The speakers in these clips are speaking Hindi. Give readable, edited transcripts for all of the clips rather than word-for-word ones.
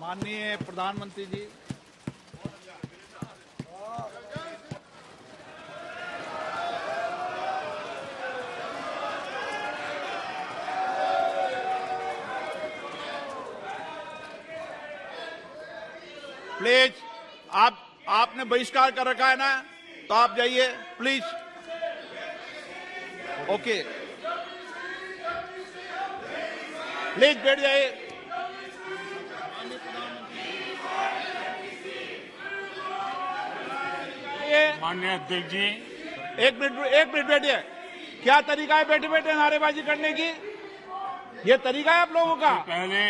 माननीय प्रधानमंत्री जी, प्लीज आपने बहिष्कार कर रखा है ना, तो आप जाइए प्लीज। ओके, प्लीज बैठ जाइए। माननीय अध्यक्ष जी, एक मिनट बैठिए। क्या तरीका है बैठे बैठे नारेबाजी करने की? ये तरीका है आप लोगों का? पहले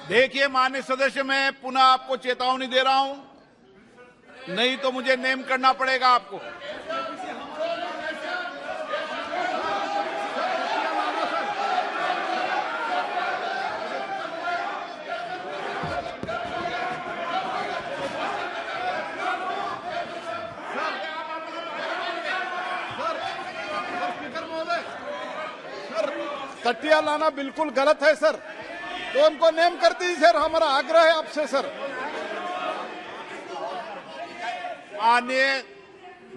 देखिए माननीय सदस्य, मैं पुनः आपको चेतावनी दे रहा हूं, नहीं तो मुझे नेम करना पड़ेगा आपको। तटिया लाना बिल्कुल गलत है सर, तो उनको नेम कर दीजिए सर, हमारा आग्रह है आपसे सर।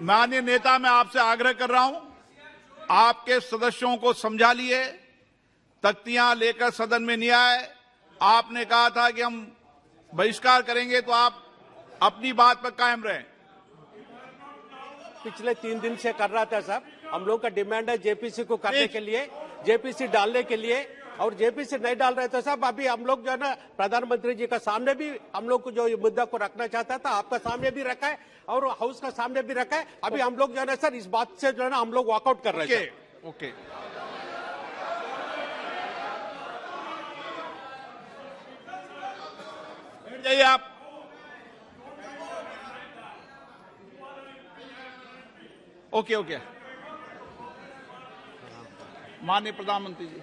माननीय नेता, मैं आपसे आग्रह कर रहा हूं, आपके सदस्यों को समझा लिए, तख्तियां लेकर सदन में नहीं आए। आपने कहा था कि हम बहिष्कार करेंगे, तो आप अपनी बात पर कायम रहें। पिछले 3 दिन से कर रहा था साहब, हम लोग का डिमांड है जेपीसी को करने के लिए, जेपीसी डालने के लिए, और जेपीसी नहीं डाल रहे थे साहब। अभी हम लोग जो है ना प्रधानमंत्री जी का सामने भी हम लोग को जो ये मुद्दा को रखना चाहता था, आपका सामने भी रखा है और हाउस का सामने भी रखा है। अभी हम लोग जो है ना सर इस बात से जो है ना हम लोग वॉकआउट कर रहे हैं। ओके, बैठ जाइए आप। ओके, माननीय प्रधानमंत्री जी।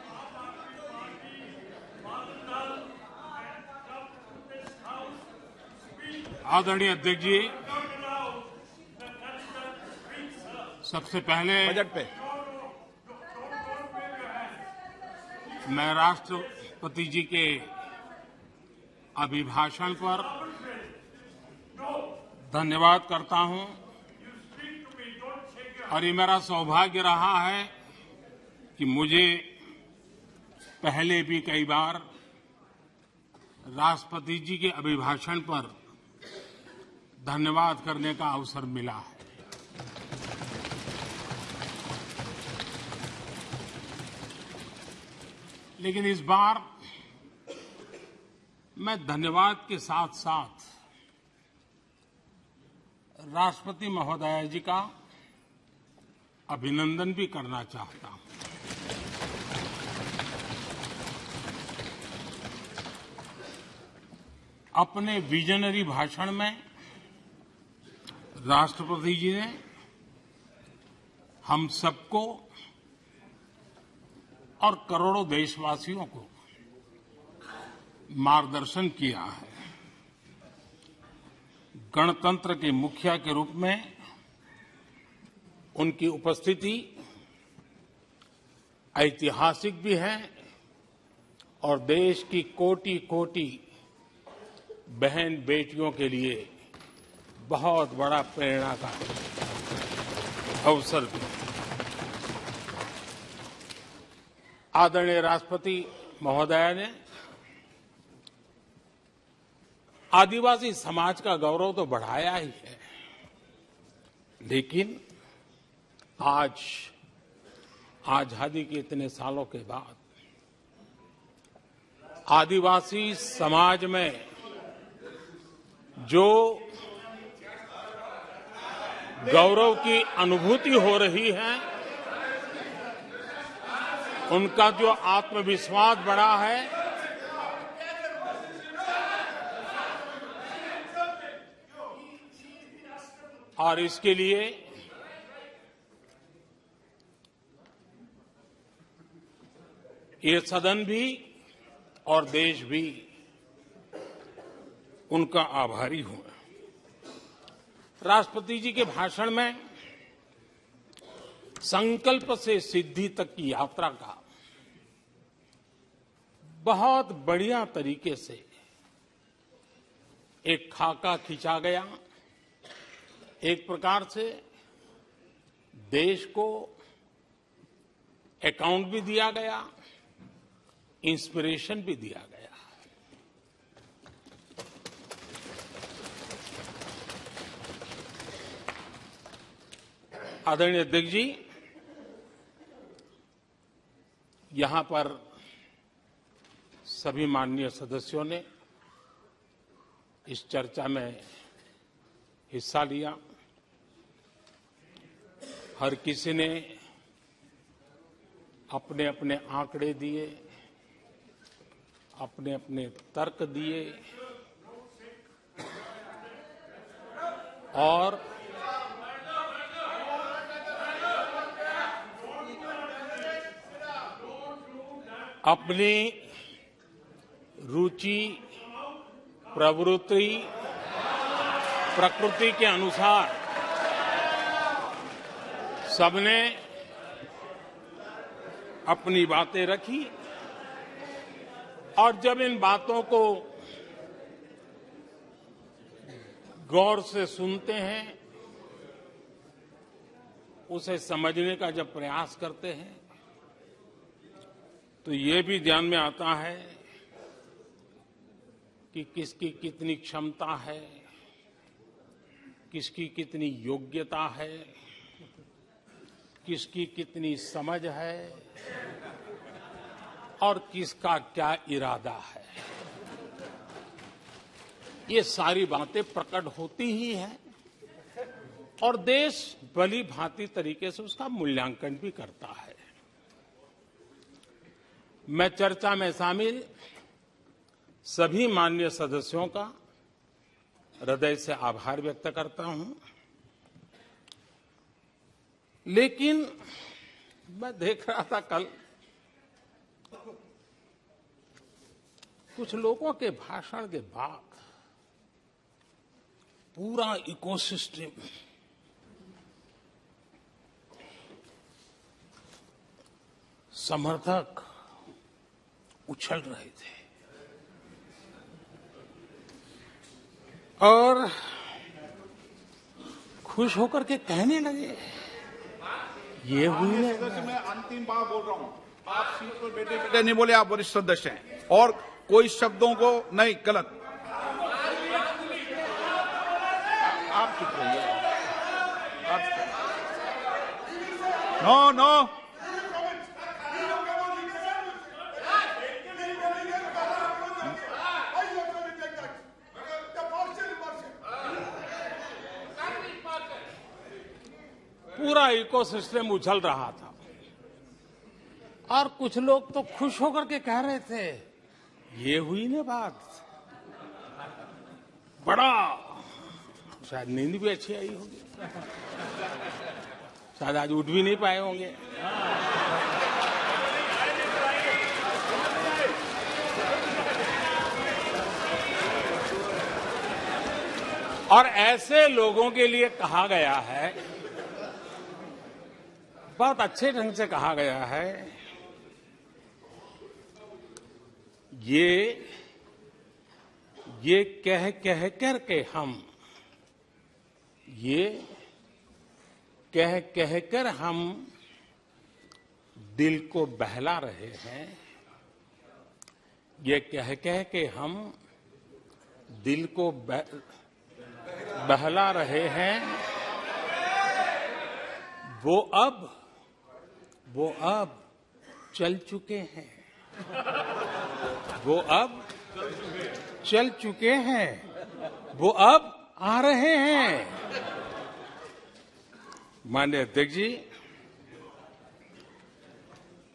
आदरणीय अध्यक्ष जी, सबसे पहले बजट पे मैं राष्ट्रपति जी के अभिभाषण पर धन्यवाद करता हूं, और ये मेरा सौभाग्य रहा है कि मुझे पहले भी कई बार राष्ट्रपति जी के अभिभाषण पर धन्यवाद करने का अवसर मिला है। लेकिन इस बार मैं धन्यवाद के साथ साथ राष्ट्रपति महोदया जी का अभिनंदन भी करना चाहता हूं। अपने विजनरी भाषण में राष्ट्रपति जी ने हम सबको और करोड़ों देशवासियों को मार्गदर्शन किया है। गणतंत्र के मुखिया के रूप में उनकी उपस्थिति ऐतिहासिक भी है और देश की कोटि कोटि बहन बेटियों के लिए बहुत बड़ा प्रेरणा का अवसर भी। आदरणीय राष्ट्रपति महोदया ने आदिवासी समाज का गौरव तो बढ़ाया ही है, लेकिन आज आजादी के इतने सालों के बाद आदिवासी समाज में जो गौरव की अनुभूति हो रही है, उनका जो आत्मविश्वास बढ़ा है, और इसके लिए ये सदन भी और देश भी उनका आभारी हूं। राष्ट्रपति जी के भाषण में संकल्प से सिद्धि तक की यात्रा का बहुत बढ़िया तरीके से एक खाका खींचा गया। एक प्रकार से देश को अकाउंट भी दिया गया, इंस्पिरेशन भी दिया गया। आदरणीय अध्यक्ष जी, यहां पर सभी माननीय सदस्यों ने इस चर्चा में हिस्सा लिया। हर किसी ने अपने अपने आंकड़े दिए, अपने अपने तर्क दिए और अपनी रुचि, प्रवृत्ति, प्रकृति के अनुसार सबने अपनी बातें रखी और जब इन बातों को गौर से सुनते हैं, उसे समझने का जब प्रयास करते हैं, तो ये भी ध्यान में आता है कि किसकी कितनी क्षमता है, किसकी कितनी योग्यता है, किसकी कितनी समझ है और किसका क्या इरादा है। ये सारी बातें प्रकट होती ही हैं और देश भली भांति तरीके से उसका मूल्यांकन भी करता है। मैं चर्चा में शामिल सभी माननीय सदस्यों का हृदय से आभार व्यक्त करता हूं, लेकिन मैं देख रहा था कल कुछ लोगों के भाषण के बाद पूरा इकोसिस्टम समर्थक उछल रहे थे और खुश होकर के कहने लगे, ये हुई है। सदस्य, मैं अंतिम बार बोल रहा हूं, आप सीट पर बैठे बैठे नहीं बोले, आप वरिष्ठ सदस्य हैं और कोई शब्दों को नहीं गलत। आप चुप रहिए। नो नो, पूरा इकोसिस्टम उछल रहा था और कुछ लोग तो खुश होकर के कह रहे थे, ये हुई ना बात, बड़ा शायद नींद भी अच्छी आई होगी, शायद आज उठ भी नहीं पाए होंगे। और ऐसे लोगों के लिए कहा गया है, बहुत अच्छे ढंग से कहा गया है, ये कह कह करके हम, ये कह कह कर हम दिल को बहला रहे हैं, ये कह कह के हम दिल को बहला रहे हैं। वो अब चल चुके हैं, वो अब चल चुके हैं, वो अब आ रहे हैं। माननीय अध्यक्ष जी,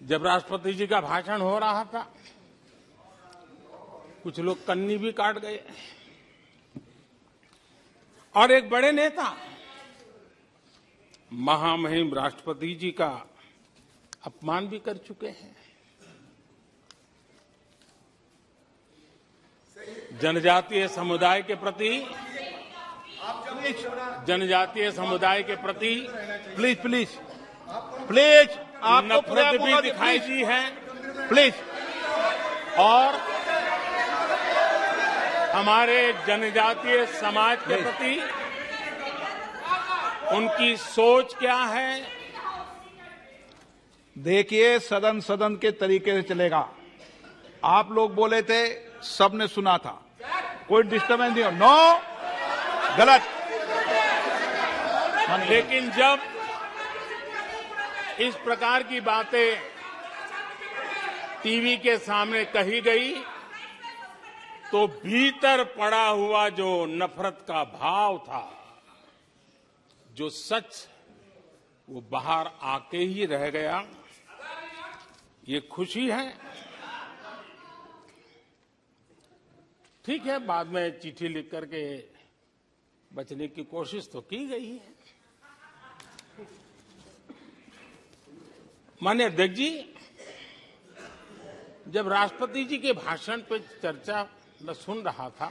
जब राष्ट्रपति जी का भाषण हो रहा था, कुछ लोग कन्नी भी काट गए और एक बड़े नेता महामहिम राष्ट्रपति जी का अपमान भी कर चुके हैं। जनजातीय समुदाय के प्रति, प्लीज प्लीज आपको पूरा नफरत भी मौका दिखाई प्लीज दी है प्लीज और हमारे जनजातीय समाज के प्रति उनकी सोच क्या है। देखिए, सदन सदन के तरीके से चलेगा। आप लोग बोले थे, सबने सुना था, कोई डिस्टर्बेंस नहीं हो। नो, गलत। लेकिन जब इस प्रकार की बातें टीवी के सामने कही गई तो भीतर पड़ा हुआ जो नफरत का भाव था, जो सच, वो बाहर आके ही रह गया। ये खुशी है। ठीक है, बाद में चिट्ठी लिख करके बचने की कोशिश तो की गई है। माननीय अध्यक्ष जी, जब राष्ट्रपति जी के भाषण पर चर्चा मैं सुन रहा था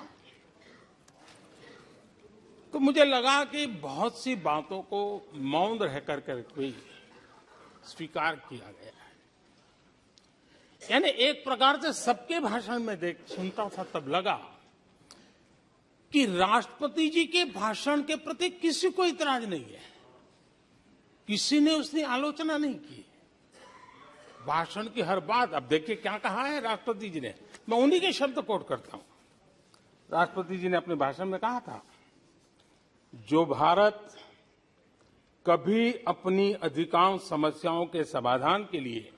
तो मुझे लगा कि बहुत सी बातों को मौन रह कर भी स्वीकार किया गया है। यानी एक प्रकार से सबके भाषण में सुनता था तब लगा कि राष्ट्रपति जी के भाषण के प्रति किसी को इतराज नहीं है, किसी ने उसकी आलोचना नहीं की। भाषण की हर बात, अब देखिए क्या कहा है राष्ट्रपति जी ने, मैं उन्हीं के शब्द कोट करता हूं। राष्ट्रपति जी ने अपने भाषण में कहा था, जो भारत कभी अपनी अधिकांश समस्याओं के समाधान के लिए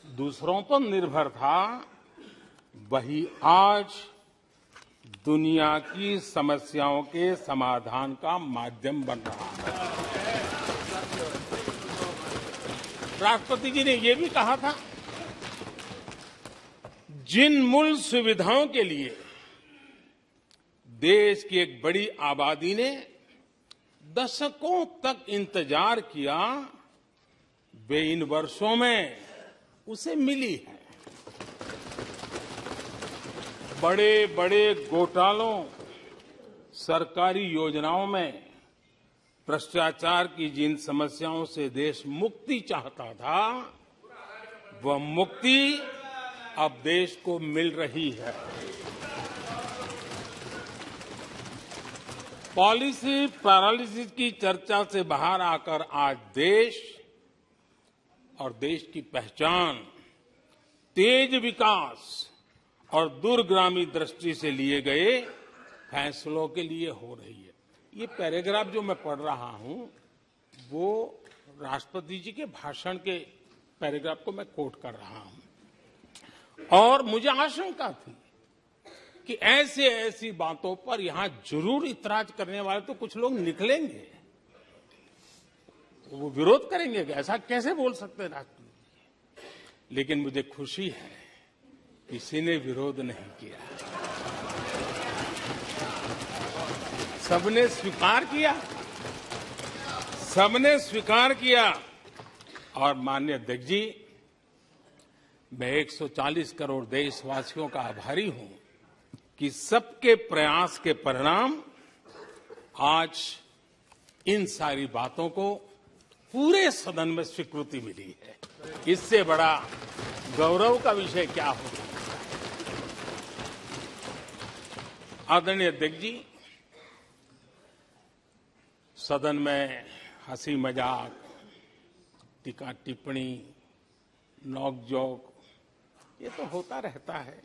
दूसरों पर निर्भर था, वही आज दुनिया की समस्याओं के समाधान का माध्यम बन रहा है। राष्ट्रपति जी ने यह भी कहा था, जिन मूल सुविधाओं के लिए देश की एक बड़ी आबादी ने दशकों तक इंतजार किया, वे इन वर्षों में उसे मिली है। बड़े बड़े घोटालों, सरकारी योजनाओं में भ्रष्टाचार की जिन समस्याओं से देश मुक्ति चाहता था, वह मुक्ति अब देश को मिल रही है। पॉलिसी पैरालिसिस की चर्चा से बाहर आकर आज देश और देश की पहचान तेज विकास और दूरगामी दृष्टि से लिए गए फैसलों के लिए हो रही है। ये पैराग्राफ जो मैं पढ़ रहा हूं, वो राष्ट्रपति जी के भाषण के पैराग्राफ को मैं कोट कर रहा हूं। और मुझे आशंका थी कि ऐसी बातों पर यहां जरूर इतराज करने वाले तो कुछ लोग निकलेंगे, वो विरोध करेंगे कि ऐसा कैसे बोल सकते हैं राष्ट्रपति। लेकिन मुझे खुशी है, किसी ने विरोध नहीं किया, सबने स्वीकार किया, सबने स्वीकार किया। और माननीय अध्यक्ष जी, मैं 140 करोड़ देशवासियों का आभारी हूं कि सबके प्रयास के परिणाम आज इन सारी बातों को पूरे सदन में स्वीकृति मिली है। इससे बड़ा गौरव का विषय क्या हो सकता है। आदरणीय अध्यक्ष जी, सदन में हंसी मजाक, टीका टिप्पणी, नोक-झोंक, ये तो होता रहता है।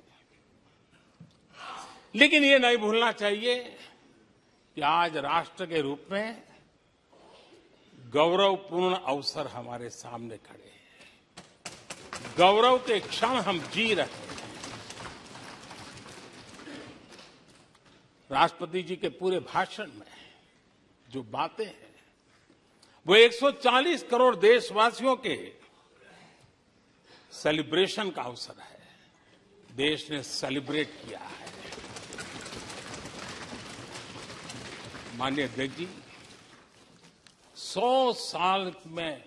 लेकिन ये नहीं भूलना चाहिए कि आज राष्ट्र के रूप में गौरवपूर्ण अवसर हमारे सामने खड़े हैं। गौरव के क्षण हम जी रहे हैं। राष्ट्रपति जी के पूरे भाषण में जो बातें हैं, वो 140 करोड़ देशवासियों के सेलिब्रेशन का अवसर है। देश ने सेलिब्रेट किया है। माननीय अध्यक्ष जी, 100 साल में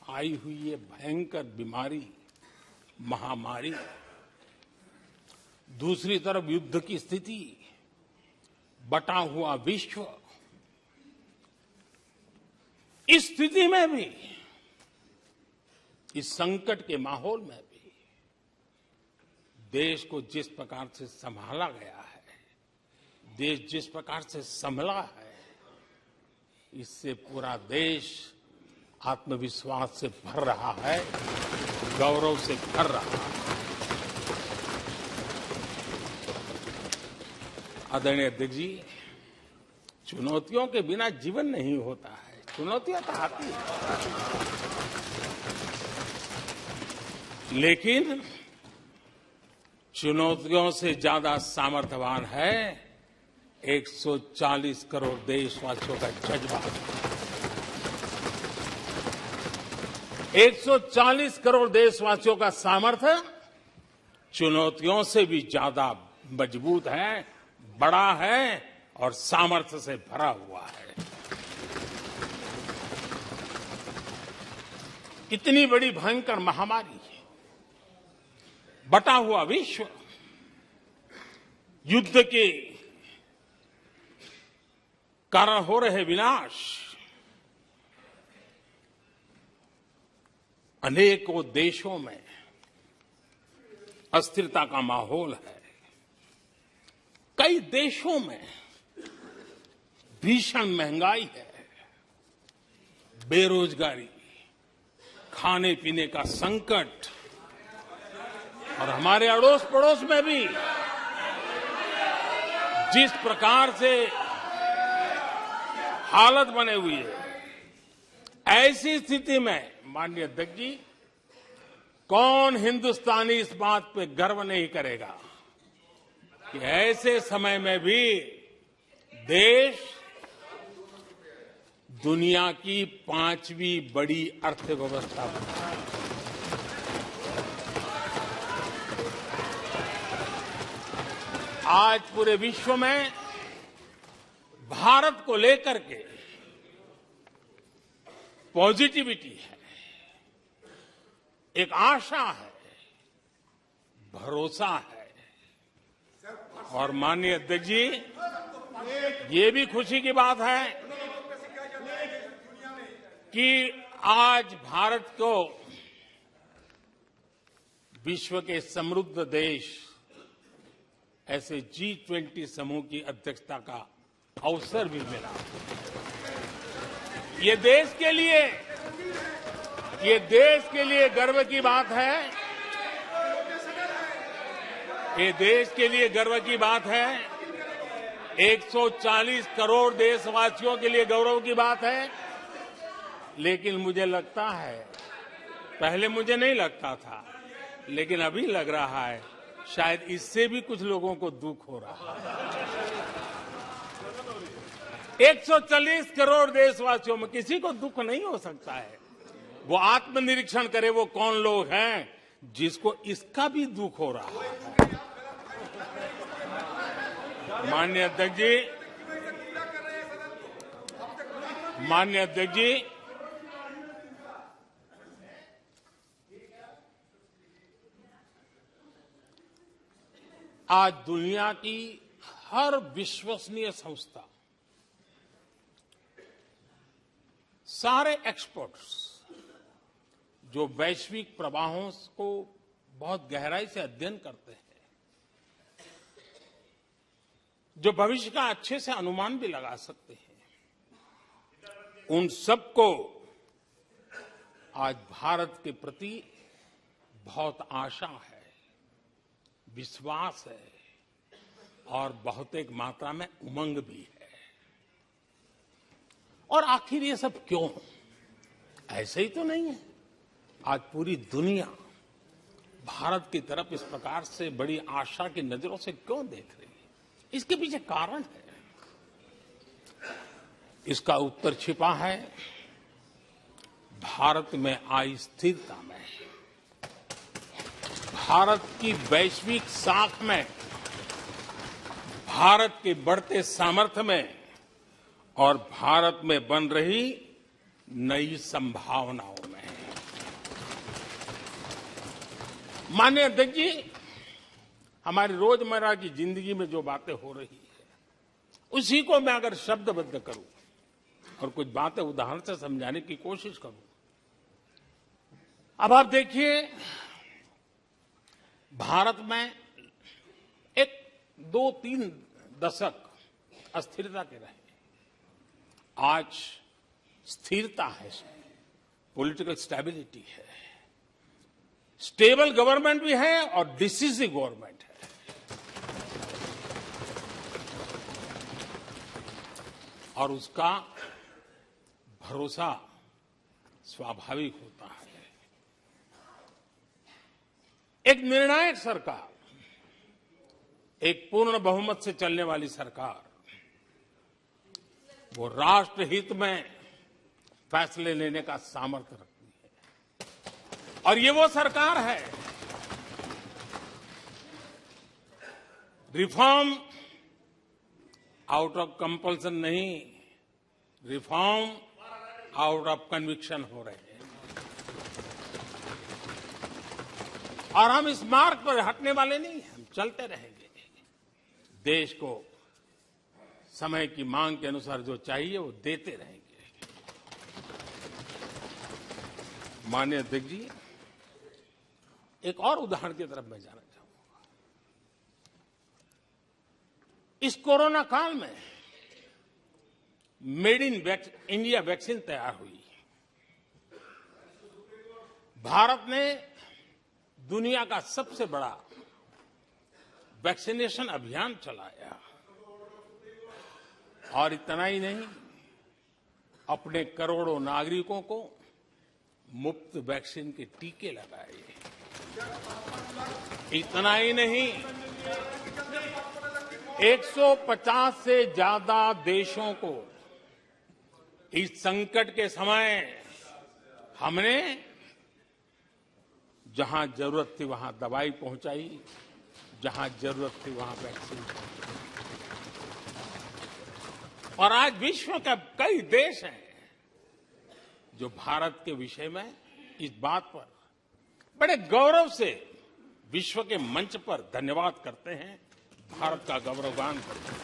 आई हुई ये भयंकर बीमारी, महामारी, दूसरी तरफ युद्ध की स्थिति, बटा हुआ विश्व, इस स्थिति में भी, इस संकट के माहौल में भी देश को जिस प्रकार से संभाला गया है, देश जिस प्रकार से संभला है, इससे पूरा देश आत्मविश्वास से भर रहा है, गौरव से भर रहा है। आदरणीय अध्यक्ष जी, चुनौतियों के बिना जीवन नहीं होता है, चुनौतियां तो आती हैं, लेकिन चुनौतियों से ज्यादा सामर्थ्यवान है 140 करोड़ देशवासियों का जज्बा। 140 करोड़ देशवासियों का सामर्थ्य चुनौतियों से भी ज्यादा मजबूत है, बड़ा है और सामर्थ्य से भरा हुआ है। इतनी बड़ी भयंकर महामारी, बटा हुआ विश्व, युद्ध के कारण हो रहे विनाश, अनेकों देशों में अस्थिरता का माहौल है, कई देशों में भीषण महंगाई है, बेरोजगारी, खाने पीने का संकट, और हमारे अड़ोस पड़ोस में भी जिस प्रकार से हालत बने हुई है, ऐसी स्थिति में माननीय अध्यक्ष जी, कौन हिंदुस्तानी इस बात पे गर्व नहीं करेगा कि ऐसे समय में भी देश दुनिया की 5वीं बड़ी अर्थव्यवस्था बना है। आज पूरे विश्व में भारत को लेकर के पॉजिटिविटी है, एक आशा है, भरोसा है। और माननीय अध्यक्ष जी, ये भी खुशी की बात है कि आज भारत को विश्व के समृद्ध देश ऐसे G20 समूह की अध्यक्षता का अवसर भी मिला। ये देश के लिए गर्व की बात है, ये देश के लिए गर्व की बात है, 140 करोड़ देशवासियों के लिए गौरव की बात है। लेकिन मुझे लगता है, पहले मुझे नहीं लगता था, लेकिन अभी लग रहा है शायद इससे भी कुछ लोगों को दुख हो रहा है। 140 करोड़ देशवासियों में किसी को दुख नहीं हो सकता है। वो आत्मनिरीक्षण करे, वो कौन लोग हैं जिसको इसका भी दुख हो रहा है। माननीय अध्यक्ष जी, आज दुनिया की हर विश्वसनीय संस्था, सारे एक्सपर्ट्स जो वैश्विक प्रवाहों को बहुत गहराई से अध्ययन करते हैं, जो भविष्य का अच्छे से अनुमान भी लगा सकते हैं, उन सबको आज भारत के प्रति बहुत आशा है, विश्वास है और बहुत एक मात्रा में उमंग भी है। और आखिर ये सब क्यों? ऐसे ही तो नहीं है। आज पूरी दुनिया भारत की तरफ इस प्रकार से बड़ी आशा की नजरों से क्यों देख रही है? इसके पीछे कारण है। इसका उत्तर छिपा है भारत में आई स्थिरता में, भारत की वैश्विक साख में, भारत के बढ़ते सामर्थ्य में और भारत में बन रही नई संभावनाओं में। माननीय अध्यक्ष जी, हमारी रोजमर्रा की जिंदगी में जो बातें हो रही है, उसी को मैं अगर शब्दबद्ध करूं, और कुछ बातें उदाहरण से समझाने की कोशिश करूं। अब आप देखिए, भारत में एक 2-3 दशक अस्थिरता के रहे, आज स्थिरता है, पॉलिटिकल स्टेबिलिटी है, स्टेबल गवर्नमेंट भी है और डिसिसिव गवर्नमेंट है। और उसका भरोसा स्वाभाविक होता है। एक निर्णायक सरकार, एक पूर्ण बहुमत से चलने वाली सरकार, वो राष्ट्र हित में फैसले लेने का सामर्थ्य रखती है। और ये वो सरकार है, रिफॉर्म आउट ऑफ कंपल्सन नहीं, रिफॉर्म आउट ऑफ कन्विक्शन हो रहे हैं। और हम इस मार्ग पर हटने वाले नहीं, हम चलते रहेंगे। देश को समय की मांग के अनुसार जो चाहिए वो देते रहेंगे। माननीय अध्यक्ष जी, एक और उदाहरण की तरफ मैं जाना चाहूंगा। इस कोरोना काल में मेड इन इंडिया वैक्सीन तैयार हुई। भारत ने दुनिया का सबसे बड़ा वैक्सीनेशन अभियान चलाया। और इतना ही नहीं, अपने करोड़ों नागरिकों को मुफ्त वैक्सीन के टीके लगाए। इतना ही नहीं, 150 से ज्यादा देशों को इस संकट के समय हमने जहां जरूरत थी वहां दवाई पहुंचाई, जहां जरूरत थी वहां वैक्सीन पहुंचाई। और आज विश्व के कई देश हैं जो भारत के विषय में इस बात पर बड़े गौरव से विश्व के मंच पर धन्यवाद करते हैं, भारत का गौरवगान करते हैं।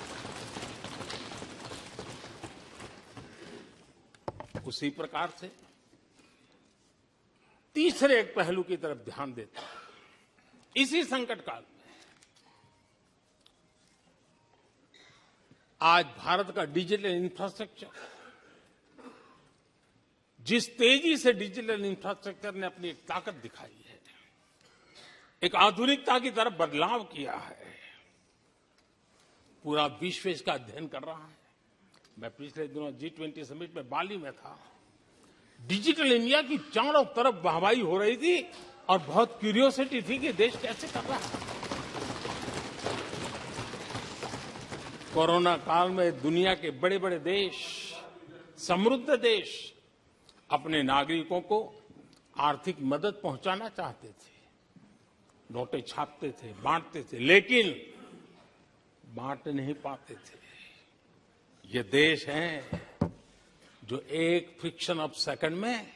उसी प्रकार से तीसरे एक पहलू की तरफ ध्यान देता है। इसी संकट काल में आज भारत का डिजिटल इंफ्रास्ट्रक्चर, जिस तेजी से डिजिटल इंफ्रास्ट्रक्चर ने अपनी एक ताकत दिखाई है, एक आधुनिकता की तरफ बदलाव किया है, पूरा विश्व इसका अध्ययन कर रहा है। मैं पिछले दिनों G20 समिट में बाली में था। डिजिटल इंडिया की चारों तरफ वाहवाही हो रही थी और बहुत क्यूरियोसिटी थी कि देश कैसे कर रहा है। कोरोना काल में दुनिया के बड़े बड़े देश, समृद्ध देश, अपने नागरिकों को आर्थिक मदद पहुंचाना चाहते थे, नोटें छापते थे, बांटते थे, लेकिन बांट नहीं पाते थे। ये देश हैं जो एक फ्रिक्शन ऑफ सेकंड में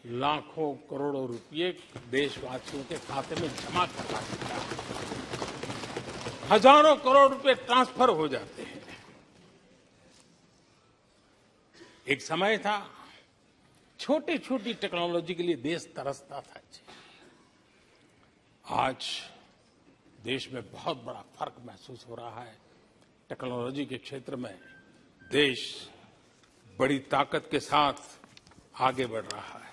लाखों करोड़ों रुपए देशवासियों के खाते में जमा करवा देता है। हजारों करोड़ रुपए ट्रांसफर हो जाते हैं। एक समय था छोटी छोटी टेक्नोलॉजी के लिए देश तरसता था। आज देश में बहुत बड़ा फर्क महसूस हो रहा है। टेक्नोलॉजी के क्षेत्र में देश बड़ी ताकत के साथ आगे बढ़ रहा है।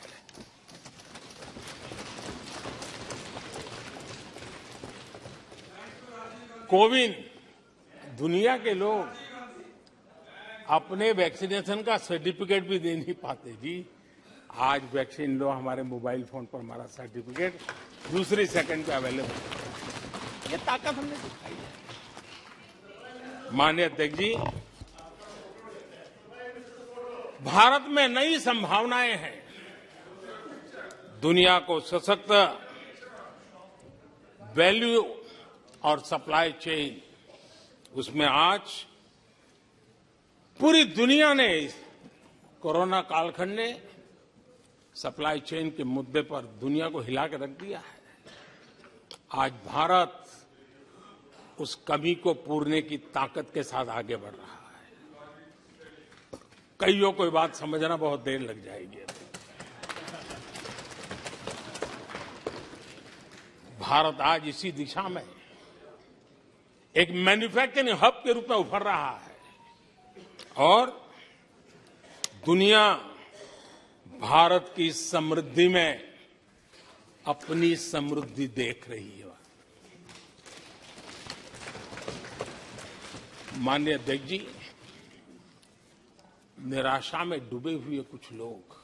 कोविन, दुनिया के लोग अपने वैक्सीनेशन का सर्टिफिकेट भी दे नहीं पाते जी। आज वैक्सीन लो, हमारे मोबाइल फोन पर हमारा सर्टिफिकेट दूसरी सेकंड पे अवेलेबल है। ये ताकत हमने दिखाई है। माननीय अध्यक्ष जी, भारत में नई संभावनाएं हैं। दुनिया को सशक्त वैल्यू और सप्लाई चेन, उसमें आज पूरी दुनिया ने कोरोना कालखंड ने सप्लाई चेन के मुद्दे पर दुनिया को हिला के रख दिया है। आज भारत उस कमी को पूरने की ताकत के साथ आगे बढ़ रहा है। कईयों को ये बात समझना बहुत देर लग जाएगी। भारत आज इसी दिशा में एक मैन्युफैक्चरिंग हब के रूप में उभर रहा है और दुनिया भारत की समृद्धि में अपनी समृद्धि देख रही है। माननीय अध्यक्ष जी, निराशा में डूबे हुए कुछ लोग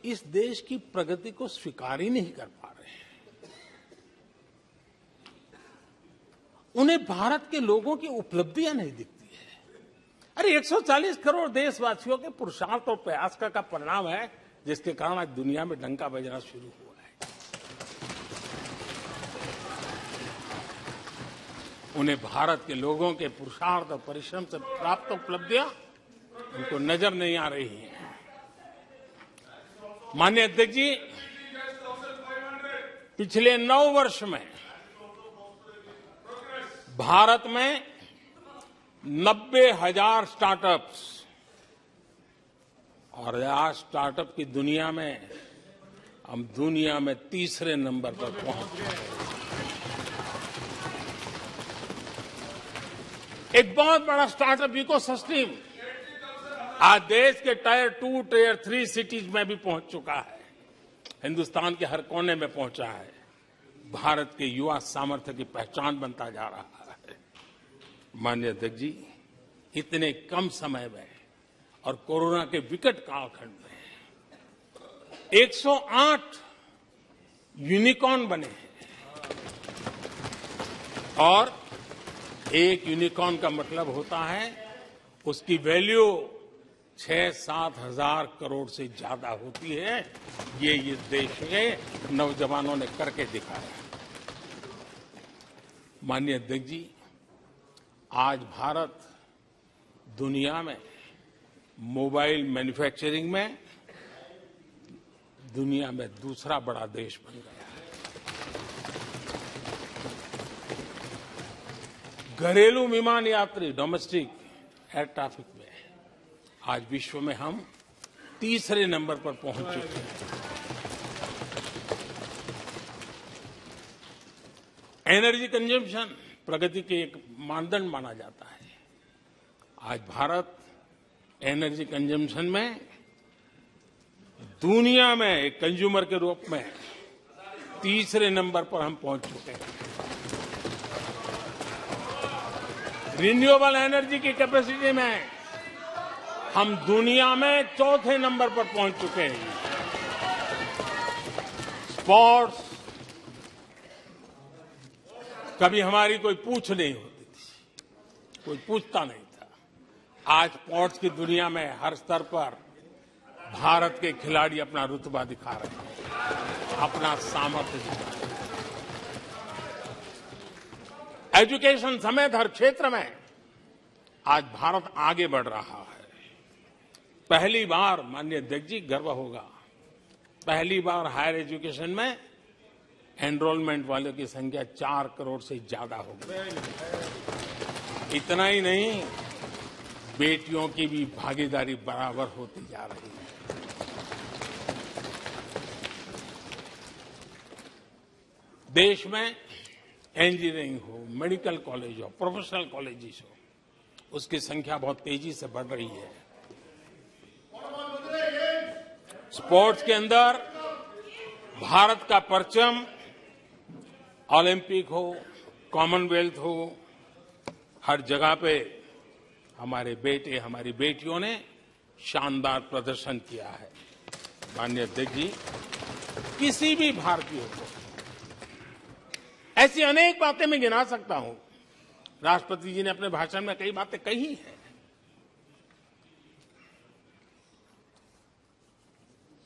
इस देश की प्रगति को स्वीकार ही नहीं कर पा रहे हैं। उन्हें भारत के लोगों की उपलब्धियां नहीं दिखती है। अरे 140 करोड़ देशवासियों के पुरुषार्थ और प्रयास का परिणाम है, जिसके कारण आज दुनिया में डंका बजना शुरू हुआ है। उन्हें भारत के लोगों के पुरुषार्थ और परिश्रम से प्राप्त उपलब्धियां उनको नजर नहीं आ रही हैं। माननीय अध्यक्ष जी, पिछले 9 वर्ष में भारत में 90,000 स्टार्टअप्स और आज स्टार्टअप की दुनिया में हम दुनिया में तीसरे नंबर पर पहुंच गए। एक बहुत बड़ा स्टार्टअप इकोसिस्टम आज देश के टायर 2, टायर 3 सिटीज में भी पहुंच चुका है। हिंदुस्तान के हर कोने में पहुंचा है। भारत के युवा सामर्थ्य की पहचान बनता जा रहा है। माननीय अध्यक्ष जी, इतने कम समय में और कोरोना के विकट कालखंड में 108 यूनिकॉर्न बने हैं और एक यूनिकॉर्न का मतलब होता है उसकी वैल्यू 6-7 हजार करोड़ से ज्यादा होती है। ये इस देश के नौजवानों ने करके दिखाया। माननीय अध्यक्ष जी, आज भारत दुनिया में मोबाइल मैन्युफैक्चरिंग में दुनिया में दूसरा बड़ा देश बन गया है। घरेलू विमान यात्री डोमेस्टिक एयर ट्रैफिक में आज विश्व में हम तीसरे नंबर पर पहुंच चुके हैं। एनर्जी कंजम्पशन प्रगति के एक मानदंड माना जाता है। आज भारत एनर्जी कंजम्पशन में दुनिया में एक कंज्यूमर के रूप में तीसरे नंबर पर हम पहुंच चुके हैं। रिन्यूएबल एनर्जी की कैपेसिटी में हम दुनिया में चौथे नंबर पर पहुंच चुके हैं। स्पोर्ट्स कभी हमारी कोई पूछ नहीं होती थी, कोई पूछता नहीं था। आज स्पोर्ट्स की दुनिया में हर स्तर पर भारत के खिलाड़ी अपना रुतबा दिखा रहे हैं, अपना सामर्थ्य दिखा रहे हैं। एजुकेशन समेत हर क्षेत्र में आज भारत आगे बढ़ रहा है। पहली बार, माननीय अध्यक्ष जी, गर्व होगा, पहली बार हायर एजुकेशन में एनरोलमेंट वालों की संख्या 4 करोड़ से ज्यादा हो गई। इतना ही नहीं, बेटियों की भी भागीदारी बराबर होती जा रही है। देश में इंजीनियरिंग हो, मेडिकल कॉलेज हो, प्रोफेशनल कॉलेजेस हो, उसकी संख्या बहुत तेजी से बढ़ रही है। स्पोर्ट्स के अंदर भारत का परचम ओलंपिक हो, कॉमनवेल्थ हो, हर जगह पे हमारे बेटे, हमारी बेटियों ने शानदार प्रदर्शन किया है। माननीय अध्यक्ष जी, किसी भी भारतीय को ऐसी अनेक बातें मैं गिना सकता हूं। राष्ट्रपति जी ने अपने भाषण में कई बातें कही हैं।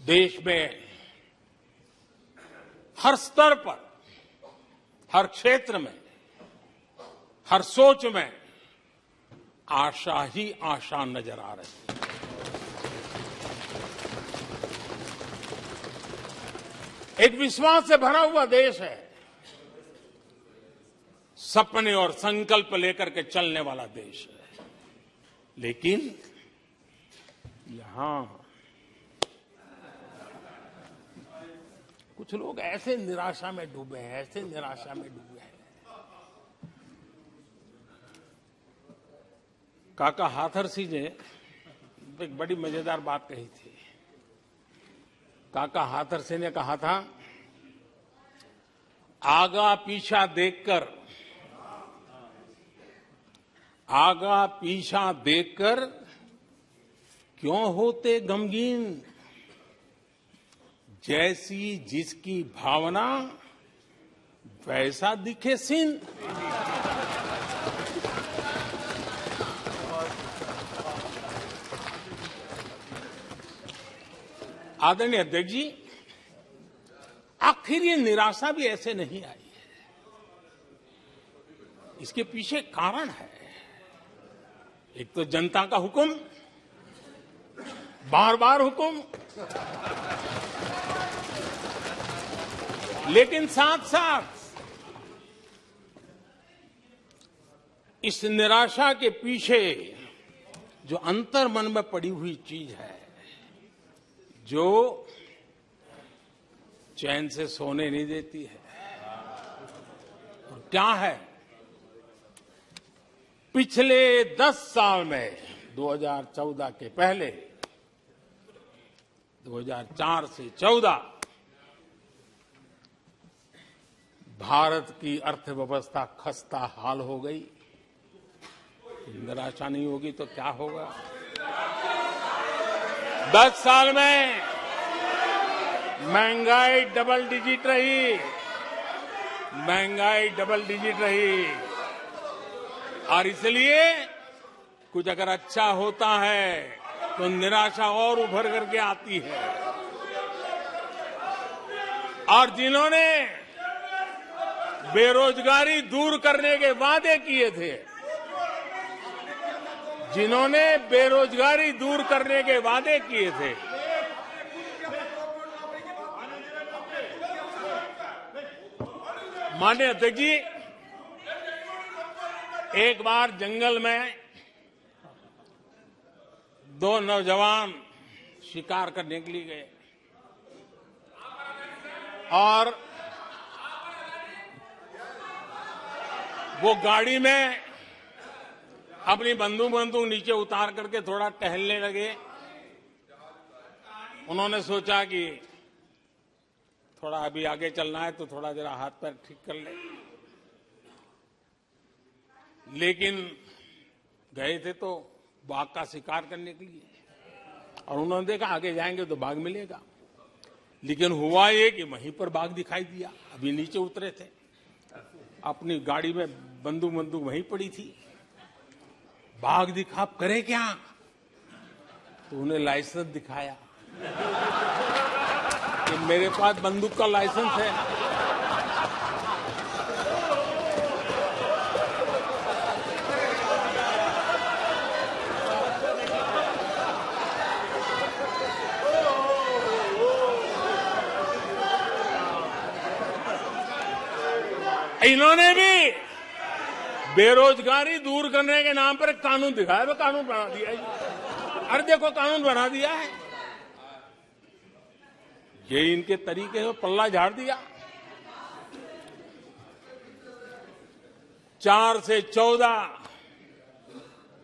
देश में हर स्तर पर, हर क्षेत्र में, हर सोच में आशा ही आशा नजर आ रही है। एक विश्वास से भरा हुआ देश है, सपने और संकल्प लेकर के चलने वाला देश है। लेकिन यहां कुछ लोग ऐसे निराशा में डूबे हैं, ऐसे निराशा में डूबे हैं। काका हाथरसी ने एक बड़ी मजेदार बात कही थी। काका हाथरसी ने कहा था, आगा पीछा देखकर क्यों होते गमगीन, जैसी जिसकी भावना वैसा दिखे सीन। आदरणीय अध्यक्ष जी, आखिर ये निराशा भी ऐसे नहीं आई है। इसके पीछे कारण है। एक तो जनता का हुक्म, बार बार हुक्म, लेकिन साथ साथ इस निराशा के पीछे जो अंतर मन में पड़ी हुई चीज है, जो चैन से सोने नहीं देती है, और क्या है? पिछले 10 साल में 2014 के पहले 2004 से 14 भारत की अर्थव्यवस्था खस्ता हाल हो गई। निराशा नहीं होगी तो क्या होगा? 10 साल में महंगाई डबल डिजिट रही, और इसलिए कुछ अगर अच्छा होता है तो निराशा और उभर करके आती है। और जिन्होंने बेरोजगारी दूर करने के वादे किए थे, माननीय अध्यक्ष जी, एक बार जंगल में 2 नौजवान शिकार करने के लिए गए और वो गाड़ी में अपनी बंदूक नीचे उतार करके थोड़ा टहलने लगे। उन्होंने सोचा कि थोड़ा अभी आगे चलना है तो थोड़ा जरा हाथ पैर ठीक कर ले, लेकिन गए थे तो बाघ का शिकार करने के लिए, और उन्होंने देखा आगे जाएंगे तो बाघ मिलेगा। लेकिन हुआ ये कि वहीं पर बाघ दिखाई दिया। अभी नीचे उतरे थे, अपनी गाड़ी में बंदूक वहीं पड़ी थी। बाघ दिखा, अब करे क्या? तो उन्हें लाइसेंस दिखाया कि मेरे पास बंदूक का लाइसेंस है। इन्होंने भी बेरोजगारी दूर करने के नाम पर एक कानून दिखाया, वो कानून बना दिया है। अरे देखो, कानून बना दिया है। ये इनके तरीके में पल्ला झाड़ दिया। 4 से 14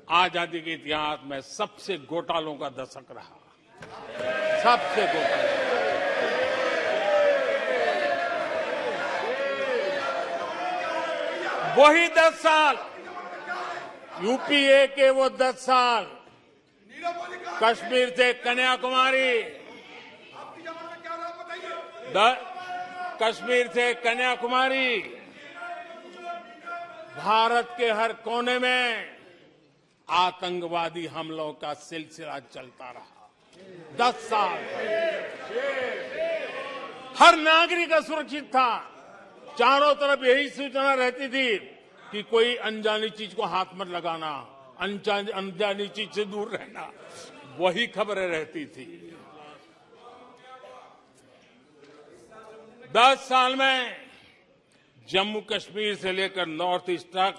आजादी के इतिहास में सबसे घोटालों का दशक रहा, सबसे घोटाला। वही 10 साल, यूपीए के वो 10 साल, कश्मीर से कन्याकुमारी, भारत के हर कोने में आतंकवादी हमलों का सिलसिला चलता रहा। 10 साल हर नागरिक असुरक्षित था। चारों तरफ यही सूचना रहती थी कि कोई अनजानी चीज को हाथ मत लगाना, अनजानी चीज से दूर रहना, वही खबरें रहती थी। 10 साल में जम्मू कश्मीर से लेकर नॉर्थ ईस्ट तक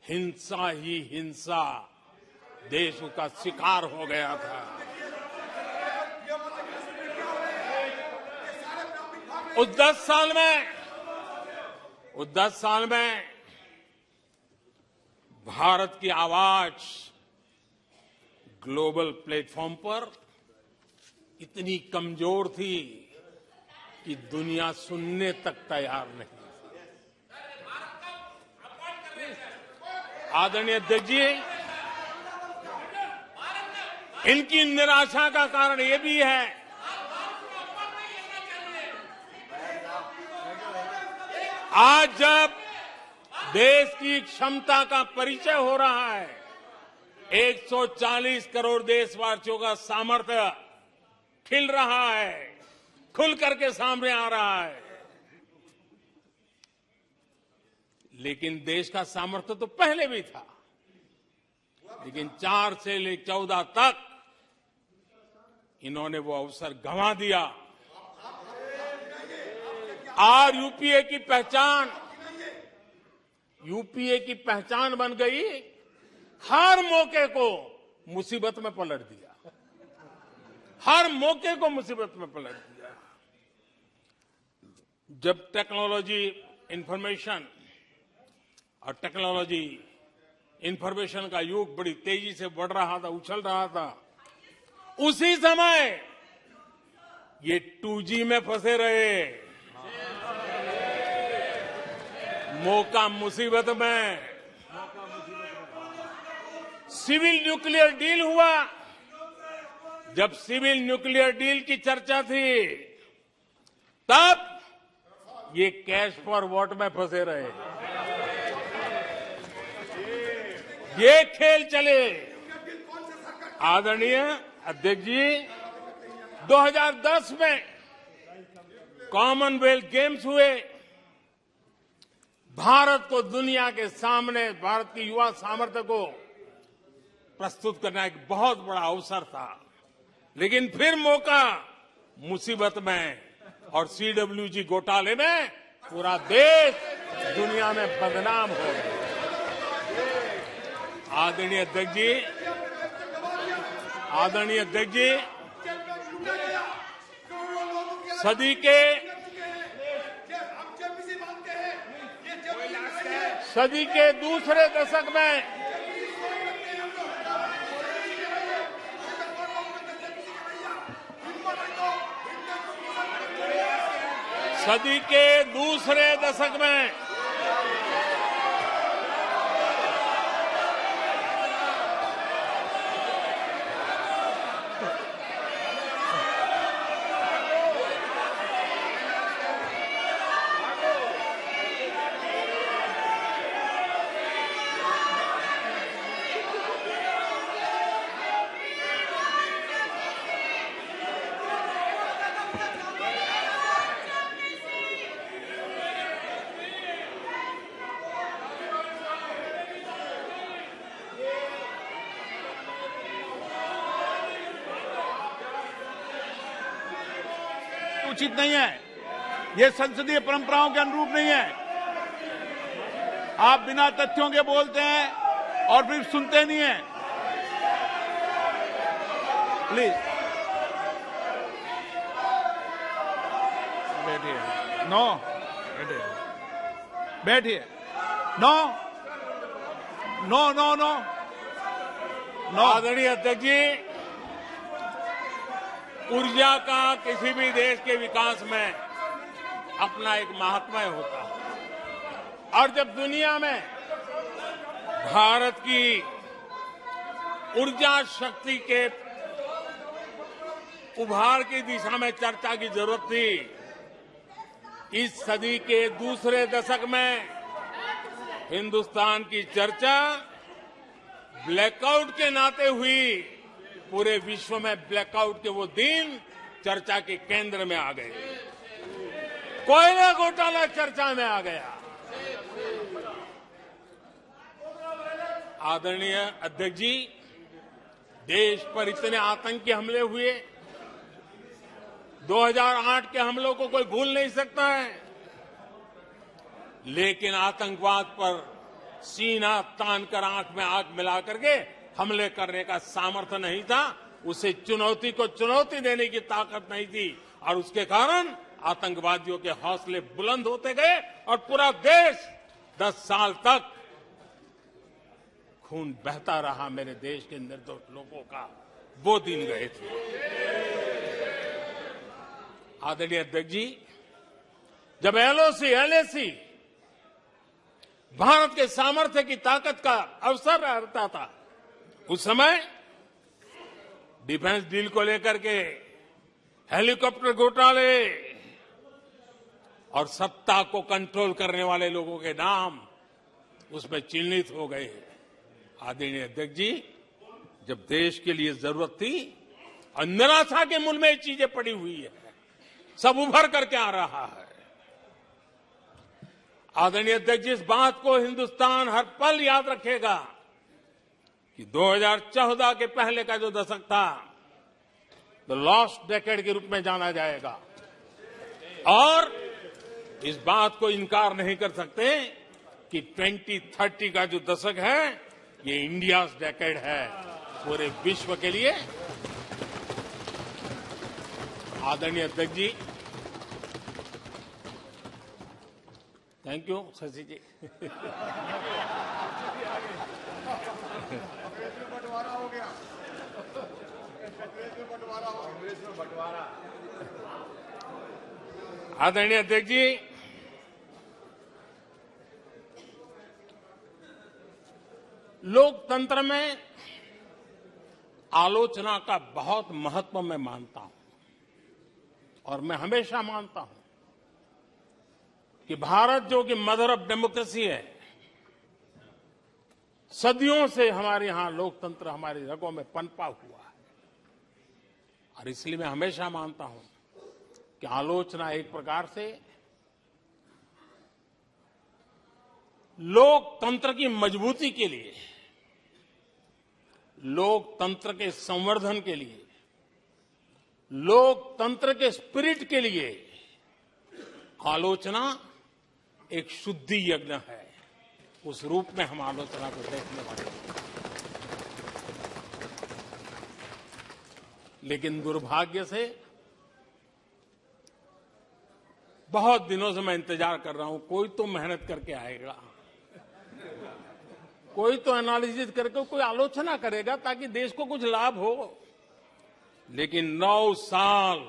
हिंसा ही हिंसा, देश उसका शिकार हो गया था। उस 10 साल में भारत की आवाज ग्लोबल प्लेटफॉर्म पर इतनी कमजोर थी कि दुनिया सुनने तक तैयार नहीं। आदरणीय अध्यक्ष जी, इनकी निराशा का कारण ये भी है आज जब देश की क्षमता का परिचय हो रहा है, 140 करोड़ देशवासियों का सामर्थ्य खिल रहा है, खुल करके सामने आ रहा है। लेकिन देश का सामर्थ्य तो पहले भी था, लेकिन 4 से लेकर 14 तक इन्होंने वो अवसर गंवा दिया। आज यूपीए की पहचान बन गई, हर मौके को मुसीबत में पलट दिया, हर मौके को मुसीबत में पलट दिया। जब टेक्नोलॉजी इंफॉर्मेशन का युग बड़ी तेजी से बढ़ रहा था, उछल रहा था, उसी समय ये 2G में फंसे रहे, मौका मुसीबत में। सिविल न्यूक्लियर डील हुआ, जब सिविल न्यूक्लियर डील की चर्चा थी, तब ये कैश फॉर वॉट में फंसे रहे। ये खेल चले। आदरणीय अध्यक्ष जी, 2010 में कॉमनवेल्थ गेम्स हुए, भारत को दुनिया के सामने भारत की युवा सामर्थ्य को प्रस्तुत करना एक बहुत बड़ा अवसर था, लेकिन फिर मौका मुसीबत में, और CWG घोटाले में पूरा देश दुनिया में बदनाम हो गया। आदरणीय अध्यक्ष जी, सदी के दूसरे दशक में उचित नहीं है, ये संसदीय परंपराओं के अनुरूप नहीं है। आप बिना तथ्यों के बोलते हैं और फिर सुनते नहीं हैं। प्लीज बैठिए। नो, बैठिए। No no no no no. आदरणीय अध्यक्ष जी, ऊर्जा का किसी भी देश के विकास में अपना एक महात्म्य होता है, और जब दुनिया में भारत की ऊर्जा शक्ति के उभार की दिशा में चर्चा की जरूरत थी, इस सदी के दूसरे दशक में हिंदुस्तान की चर्चा ब्लैकआउट के नाते हुई। पूरे विश्व में ब्लैकआउट के वो दिन चर्चा के केंद्र में आ गए। कोयला घोटाला चर्चा में आ गया। आदरणीय अध्यक्ष जी, देश पर इतने आतंकी हमले हुए, 2008 के हमलों को कोई भूल नहीं सकता है, लेकिन आतंकवाद पर सीना तान कर आंख में आंख मिला करके हमले करने का सामर्थ्य नहीं था, उसे चुनौती को चुनौती देने की ताकत नहीं थी, और उसके कारण आतंकवादियों के हौसले बुलंद होते गए और पूरा देश 10 साल तक खून बहता रहा मेरे देश के निर्दोष लोगों का। वो दिन गए थे। आदरणीय अध्यक्ष जी, जब एलओसी एलएसी भारत के सामर्थ्य की ताकत का अवसर रहता था, उस समय डिफेंस डील को लेकर के हेलीकॉप्टर घोटाले और सत्ता को कंट्रोल करने वाले लोगों के नाम उसमें चिन्हित हो गए। आदरणीय अध्यक्ष जी, जब देश के लिए जरूरत थी और निराशा के मूल में ये चीजें पड़ी हुई है, सब उभर करके आ रहा है। आदरणीय अध्यक्ष जी, इस बात को हिंदुस्तान हर पल याद रखेगा कि 2014 के पहले का जो दशक था, द लॉस्ट डेकेड के रूप में जाना जाएगा, और इस बात को इनकार नहीं कर सकते कि 2030 का जो दशक है, ये इंडिया डेकेड है पूरे विश्व के लिए। आदरणीय अध्यक्ष जी, थैंक यू शशि जी। आदरणीय अध्यक्ष जी, लोकतंत्र में आलोचना का बहुत महत्व मैं मानता हूं, और मैं हमेशा मानता हूं कि भारत जो कि मदर ऑफ डेमोक्रेसी है, सदियों से हमारे यहां लोकतंत्र हमारी रगों में पनपा हुआ है, और इसलिए मैं हमेशा मानता हूं कि आलोचना एक प्रकार से लोकतंत्र की मजबूती के लिए, लोकतंत्र के संवर्धन के लिए, लोकतंत्र के स्पिरिट के लिए आलोचना एक शुद्धि यज्ञ है। उस रूप में हम आलोचना को देखने वाले हैं। लेकिन दुर्भाग्य से बहुत दिनों से मैं इंतजार कर रहा हूं, कोई तो मेहनत करके आएगा, कोई तो एनालिसिस करके कोई आलोचना करेगा ताकि देश को कुछ लाभ हो। लेकिन 9 साल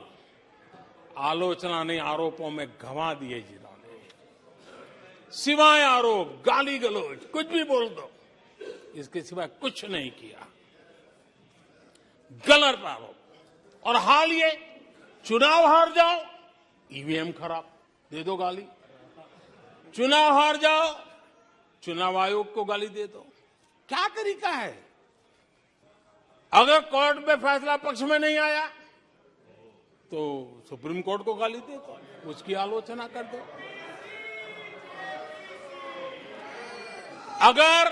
आलोचना ने आरोपों में गंवा दिए जिन्होंने, सिवाय आरोप, गाली गलौज, कुछ भी बोल दो, इसके सिवाय कुछ नहीं किया। गलत आरोप। और हाल ये चुनाव हार जाओ, ईवीएम खराब, दे दो गाली। चुनाव हार जाओ, चुनाव आयोग को गाली दे दो। क्या तरीका है? अगर कोर्ट में फैसला पक्ष में नहीं आया तो सुप्रीम कोर्ट को गाली दे दो, उसकी आलोचना कर दो। अगर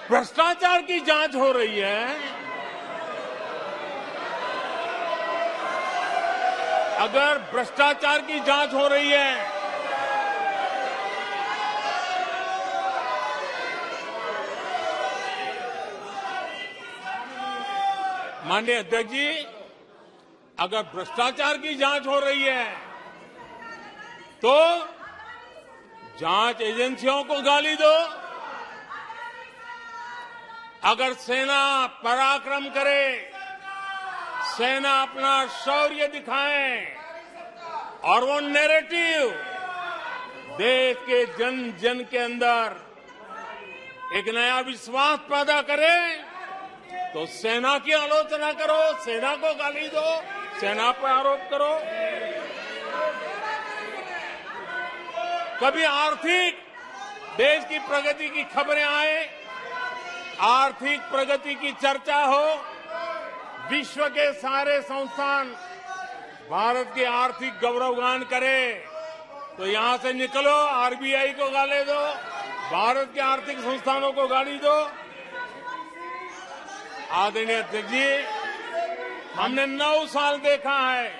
भ्रष्टाचार की जांच हो रही है, अगर भ्रष्टाचार की जांच हो रही है, माननीय अध्यक्ष जी, अगर भ्रष्टाचार की जांच हो रही है तो जांच एजेंसियों को गाली दो। अगर सेना पराक्रम करे, सेना अपना शौर्य दिखाए और वो नैरेटिव देश के जन जन के अंदर एक नया विश्वास पैदा करे, तो सेना की आलोचना करो, सेना को गाली दो, सेना पर आरोप करो। कभी आर्थिक देश की प्रगति की खबरें आए, आर्थिक प्रगति की चर्चा हो, विश्व के सारे संस्थान भारत के आर्थिक गौरवगान करे, तो यहां से निकलो, आरबीआई को गाली दो, भारत के आर्थिक संस्थानों को गाली दो। आदरणीय अध्यक्ष जी, हमने 9 साल देखा है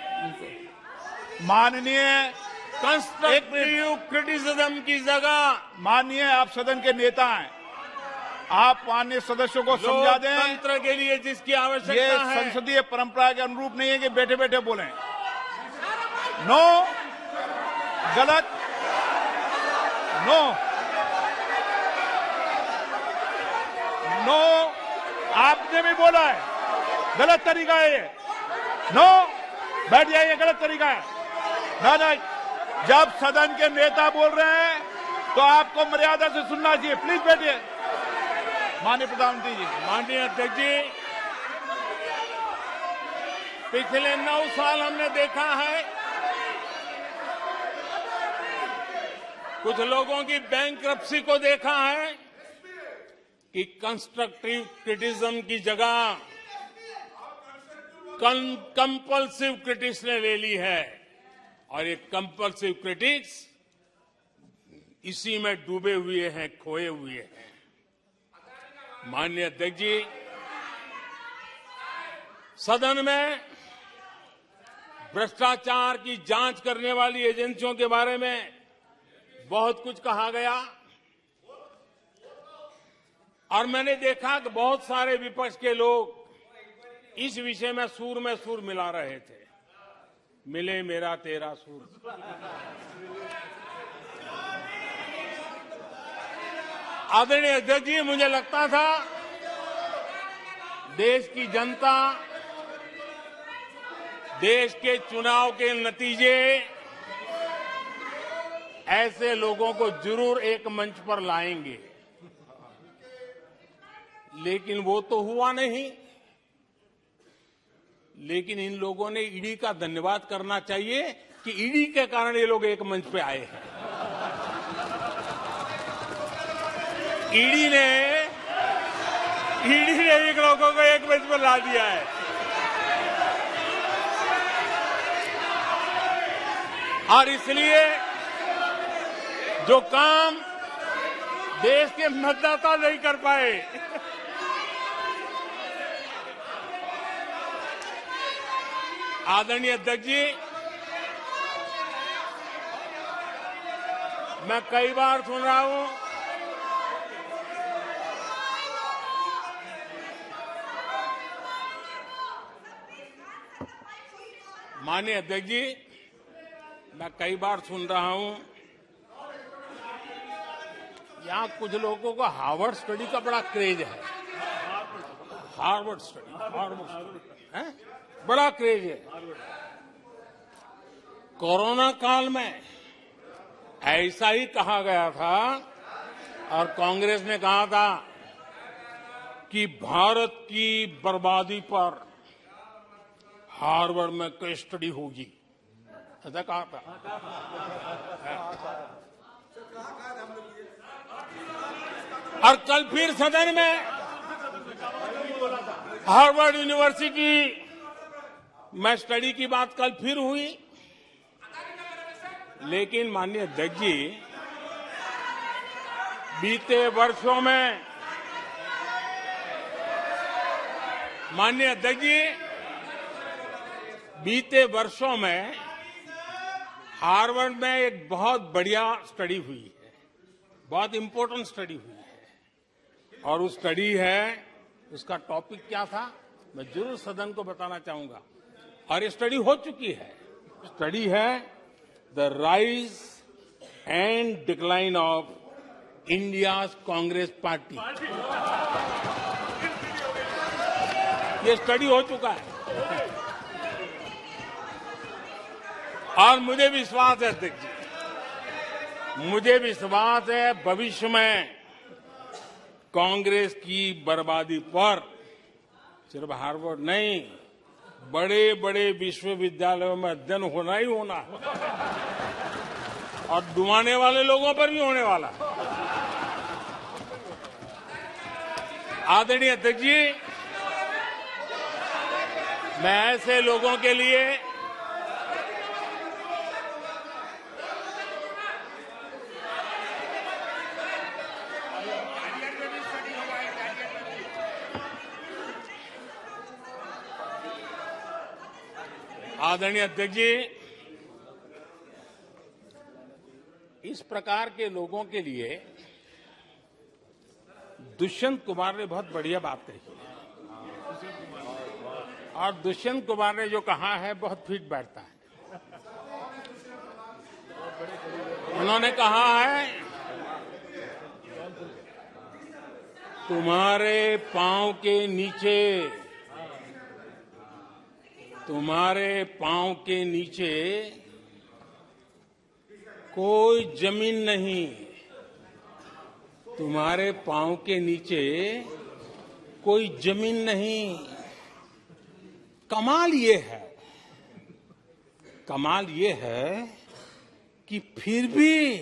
माननीय कंस्ट्रक्टिव क्रिटिसिज्म की जगह। माननीय आप सदन के नेता हैं, आप माननीय सदस्यों को समझा दें। लोकतंत्र के लिए जिसकी ये आवश्यकता है, संसदीय परंपरा के अनुरूप नहीं है कि बैठे बैठे बोलें। नो, गलत, नो, नो, आपने भी बोला है, गलत तरीका है ये। नो, बैठ जाइए, गलत तरीका है। ना, जब सदन के नेता बोल रहे हैं तो आपको मर्यादा से सुनना चाहिए। प्लीज बैठिए। माननीय प्रधानमंत्री जी। माननीय अध्यक्ष जी, पिछले 9 साल हमने देखा है कुछ लोगों की बैंकरप्सी को देखा है कि कंस्ट्रक्टिव क्रिटिसिज्म की जगह कंपल्सिव क्रिटिक्स ने ले ली है, और ये कंपल्सिव क्रिटिक्स इसी में डूबे हुए हैं, खोए हुए हैं। माननीय अध्यक्ष जी, सदन में भ्रष्टाचार की जांच करने वाली एजेंसियों के बारे में बहुत कुछ कहा गया, और मैंने देखा कि बहुत सारे विपक्ष के लोग इस विषय में सूर मिला रहे थे। मिले मेरा तेरा सूर। आदरणीय अध्यक्ष जी, मुझे लगता था देश की जनता देश के चुनाव के नतीजे ऐसे लोगों को जरूर एक मंच पर लाएंगे, लेकिन वो तो हुआ नहीं। लेकिन इन लोगों ने ईडी का धन्यवाद करना चाहिए कि ईडी के कारण ये लोग एक मंच पे आए हैं। ईडी ने एक लोगों को एक मंच पर ला दिया है। और इसलिए जो काम देश के मतदाता नहीं कर पाए, आदरणीय अध्यक्ष जी, मैं कई बार सुन रहा हूं माननीय अध्यक्ष जी, मैं कई बार सुन रहा हूं यहां कुछ लोगों को हार्वर्ड स्टडी का बड़ा क्रेज है। हार्वर्ड स्टडी है, बड़ा क्रेज है। कोरोना काल में ऐसा ही कहा गया था, और कांग्रेस ने कहा था कि भारत की बर्बादी पर हार्वर्ड में केस स्टडी होगी, ऐसा कहा था। और कल फिर सदन में हार्वर्ड यूनिवर्सिटी में स्टडी की बात कल फिर हुई। लेकिन माननीय अध्यक्ष जी, बीते वर्षों में माननीय अध्यक्ष जी, बीते वर्षों में हार्वर्ड में एक बहुत बढ़िया स्टडी हुई है, बहुत इंपॉर्टेंट स्टडी हुई है। और उस स्टडी है, उसका टॉपिक क्या था मैं जरूर सदन को बताना चाहूंगा, और ये स्टडी हो चुकी है। स्टडी है the rise and decline of India's Congress party. ये स्टडी हो चुका है, और मुझे विश्वास है अध्यक्ष जी, मुझे विश्वास है भविष्य में कांग्रेस की बर्बादी पर सिर्फ हार्वर्ड नहीं, बड़े बड़े विश्वविद्यालयों में अध्ययन होना ही होना है, और डुबाने वाले लोगों पर भी होने वाला है। आदरणीय अध्यक्ष जी, मैं ऐसे लोगों के लिए आदरणीय अध्यक्ष जी, इस प्रकार के लोगों के लिए दुष्यंत कुमार ने बहुत बढ़िया बात कही है और दुष्यंत कुमार ने जो कहा है बहुत फिट बैठता है। उन्होंने कहा है तुम्हारे पांव के नीचे कोई जमीन नहीं, तुम्हारे पांव के नीचे कोई जमीन नहीं। कमाल ये है कि फिर भी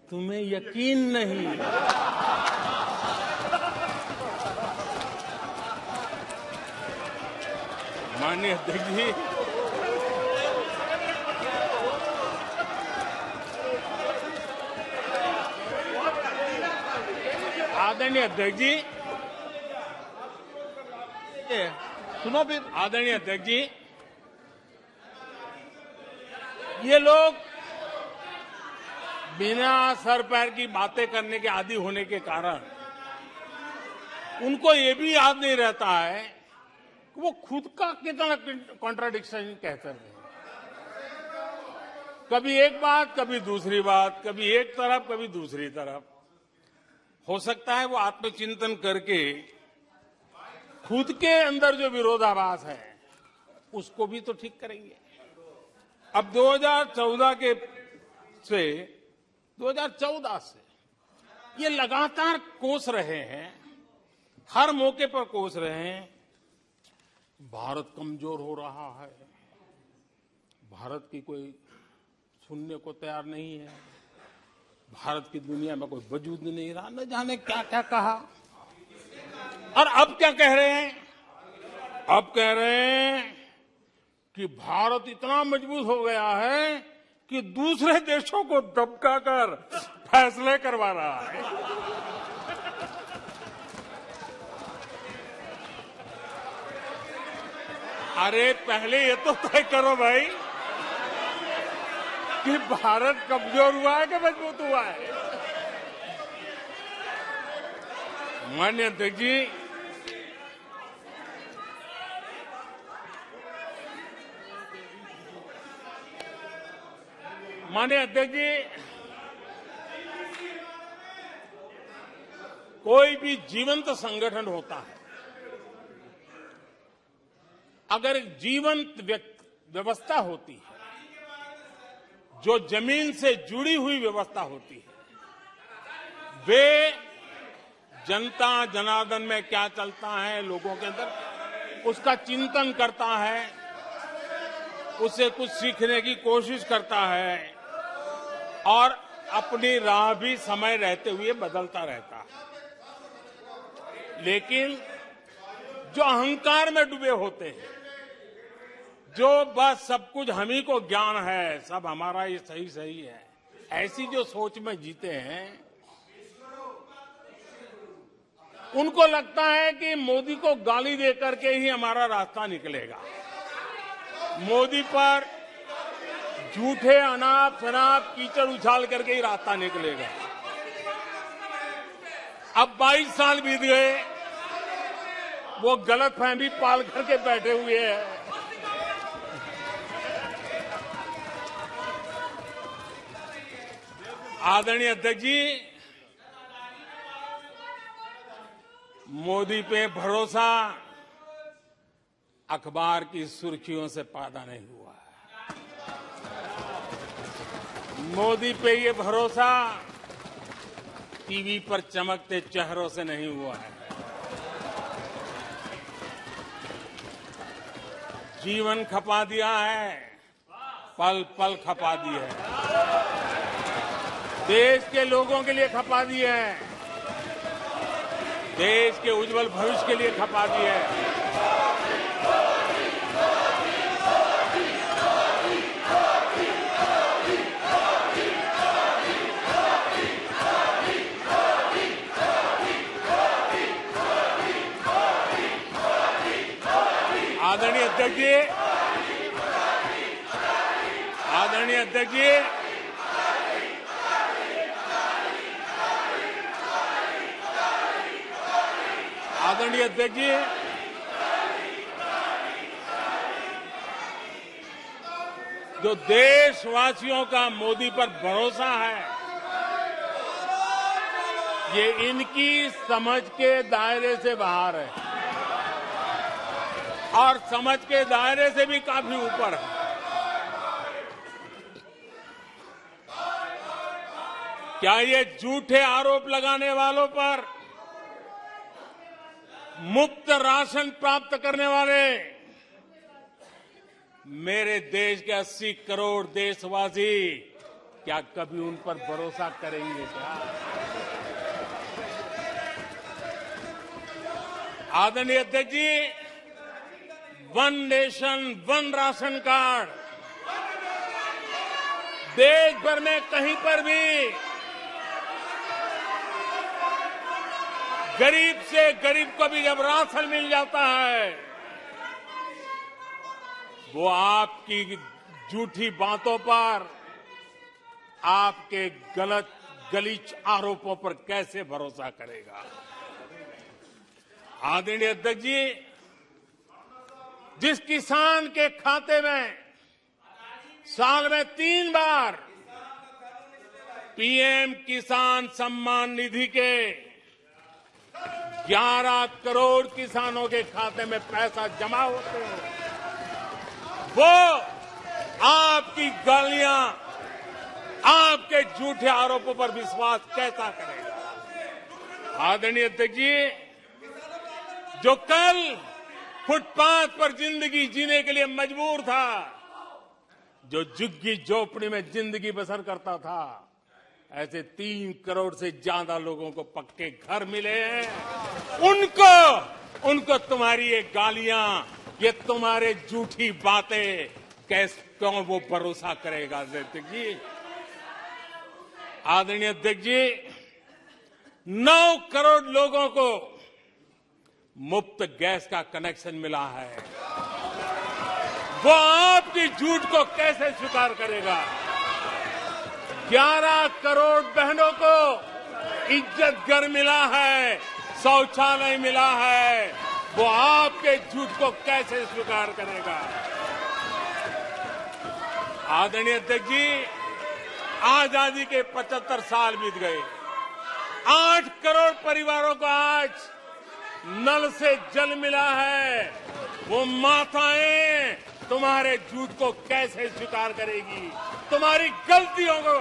तुम्हें यकीन नहीं। माननीय अध्यक्ष जी, आदरणीय अध्यक्ष जी, सुनो फिर। आदरणीय अध्यक्ष जी, ये लोग बिना सर पैर की बातें करने के आदी होने के कारण उनको ये भी याद नहीं रहता है कि वो खुद का कितना कॉन्ट्राडिक्शन कहते हैं। कभी एक बात, कभी दूसरी बात, कभी एक तरफ, कभी दूसरी तरफ। हो सकता है वो आत्मचिंतन करके खुद के अंदर जो विरोधाभास है उसको भी तो ठीक करेंगे। अब 2014 से ये लगातार कोस रहे हैं, हर मौके पर कोस रहे हैं, भारत कमजोर हो रहा है, भारत की कोई सुनने को तैयार नहीं है, भारत की दुनिया में कोई वजूद नहीं रहा, न जाने क्या क्या कहा। और अब क्या कह रहे हैं? अब कह रहे हैं कि भारत इतना मजबूत हो गया है कि दूसरे देशों को दबकाकर फैसले करवा रहा है। अरे पहले ये तो तय करो भाई कि भारत कमजोर हुआ है कि मजबूत हुआ है। माननीय अध्यक्ष जी, कोई भी जीवंत संगठन होता है, अगर एक जीवंत व्यवस्था होती है, जो जमीन से जुड़ी हुई व्यवस्था होती है, वे जनता जनार्दन में क्या चलता है, लोगों के अंदर उसका चिंतन करता है, उससे कुछ सीखने की कोशिश करता है और अपनी राह भी समय रहते हुए बदलता रहता है। लेकिन जो अहंकार में डूबे होते हैं, जो बस सब कुछ हम ही को ज्ञान है, सब हमारा ये सही है, ऐसी जो सोच में जीते हैं, उनको लगता है कि मोदी को गाली दे करके ही हमारा रास्ता निकलेगा। मोदी पर झूठे अनाप शनाप कीचड़ उछाल करके ही रास्ता निकलेगा। अब 22 साल बीत गए, वो गलतफहमी पाल करके बैठे हुए हैं। आदरणीय अध्यक्ष जी, मोदी पे भरोसा अखबार की सुर्खियों से पैदा नहीं हुआ है। मोदी पे ये भरोसा टीवी पर चमकते चेहरों से नहीं हुआ है। जीवन खपा दिया है, पल पल खपा दी है, देश के लोगों के लिए खपा दी है, देश के उज्जवल भविष्य के लिए खपा दी है। आदरणीय अध्यक्ष जी, आदरणीय अध्यक्ष जी, आदरणीय अध्यक्ष जी, जो देशवासियों का मोदी पर भरोसा है, ये इनकी समझ के दायरे से बाहर है और समझ के दायरे से भी काफी ऊपर है। क्या ये झूठे आरोप लगाने वालों पर मुफ्त राशन प्राप्त करने वाले मेरे देश के 80 करोड़ देशवासी क्या कभी उन पर भरोसा करेंगे क्या? आदरणीय अध्यक्ष जी, one nation one ration card देश भर में कहीं पर भी गरीब से गरीब को भी जब राशन मिल जाता है, वो आपकी झूठी बातों पर, आपके गलत गलीच आरोपों पर कैसे भरोसा करेगा? आदरणीय अध्यक्ष जी, जिस किसान के खाते में साल में 3 बार पीएम किसान सम्मान निधि के 11 करोड़ किसानों के खाते में पैसा जमा होते हैं, वो आपकी गालियां, आपके झूठे आरोपों पर विश्वास कैसा करेगा? आदरणीय अध्यक्ष जी, जो कल फुटपाथ पर जिंदगी जीने के लिए मजबूर था, जो झुग्गी झोपड़ी में जिंदगी बसर करता था, ऐसे 3 करोड़ से ज्यादा लोगों को पक्के घर मिले हैं। उनको तुम्हारी ये गालियां, ये तुम्हारे झूठी बातें क्यों वो भरोसा करेगा? अध्यक्ष जी, आदरणीय अध्यक्ष जी, 9 करोड़ लोगों को मुफ्त गैस का कनेक्शन मिला है, वो आपकी झूठ को कैसे स्वीकार करेगा? 11 करोड़ बहनों को इज्जत घर मिला है, शौचालय मिला है, वो आपके झूठ को कैसे स्वीकार करेगा? आदरणीय अध्यक्ष जी, आजादी के 75 साल बीत गए, 8 करोड़ परिवारों को आज नल से जल मिला है, वो माताएं तुम्हारे झूठ को कैसे स्वीकार करेगी? तुम्हारी गलतियों को,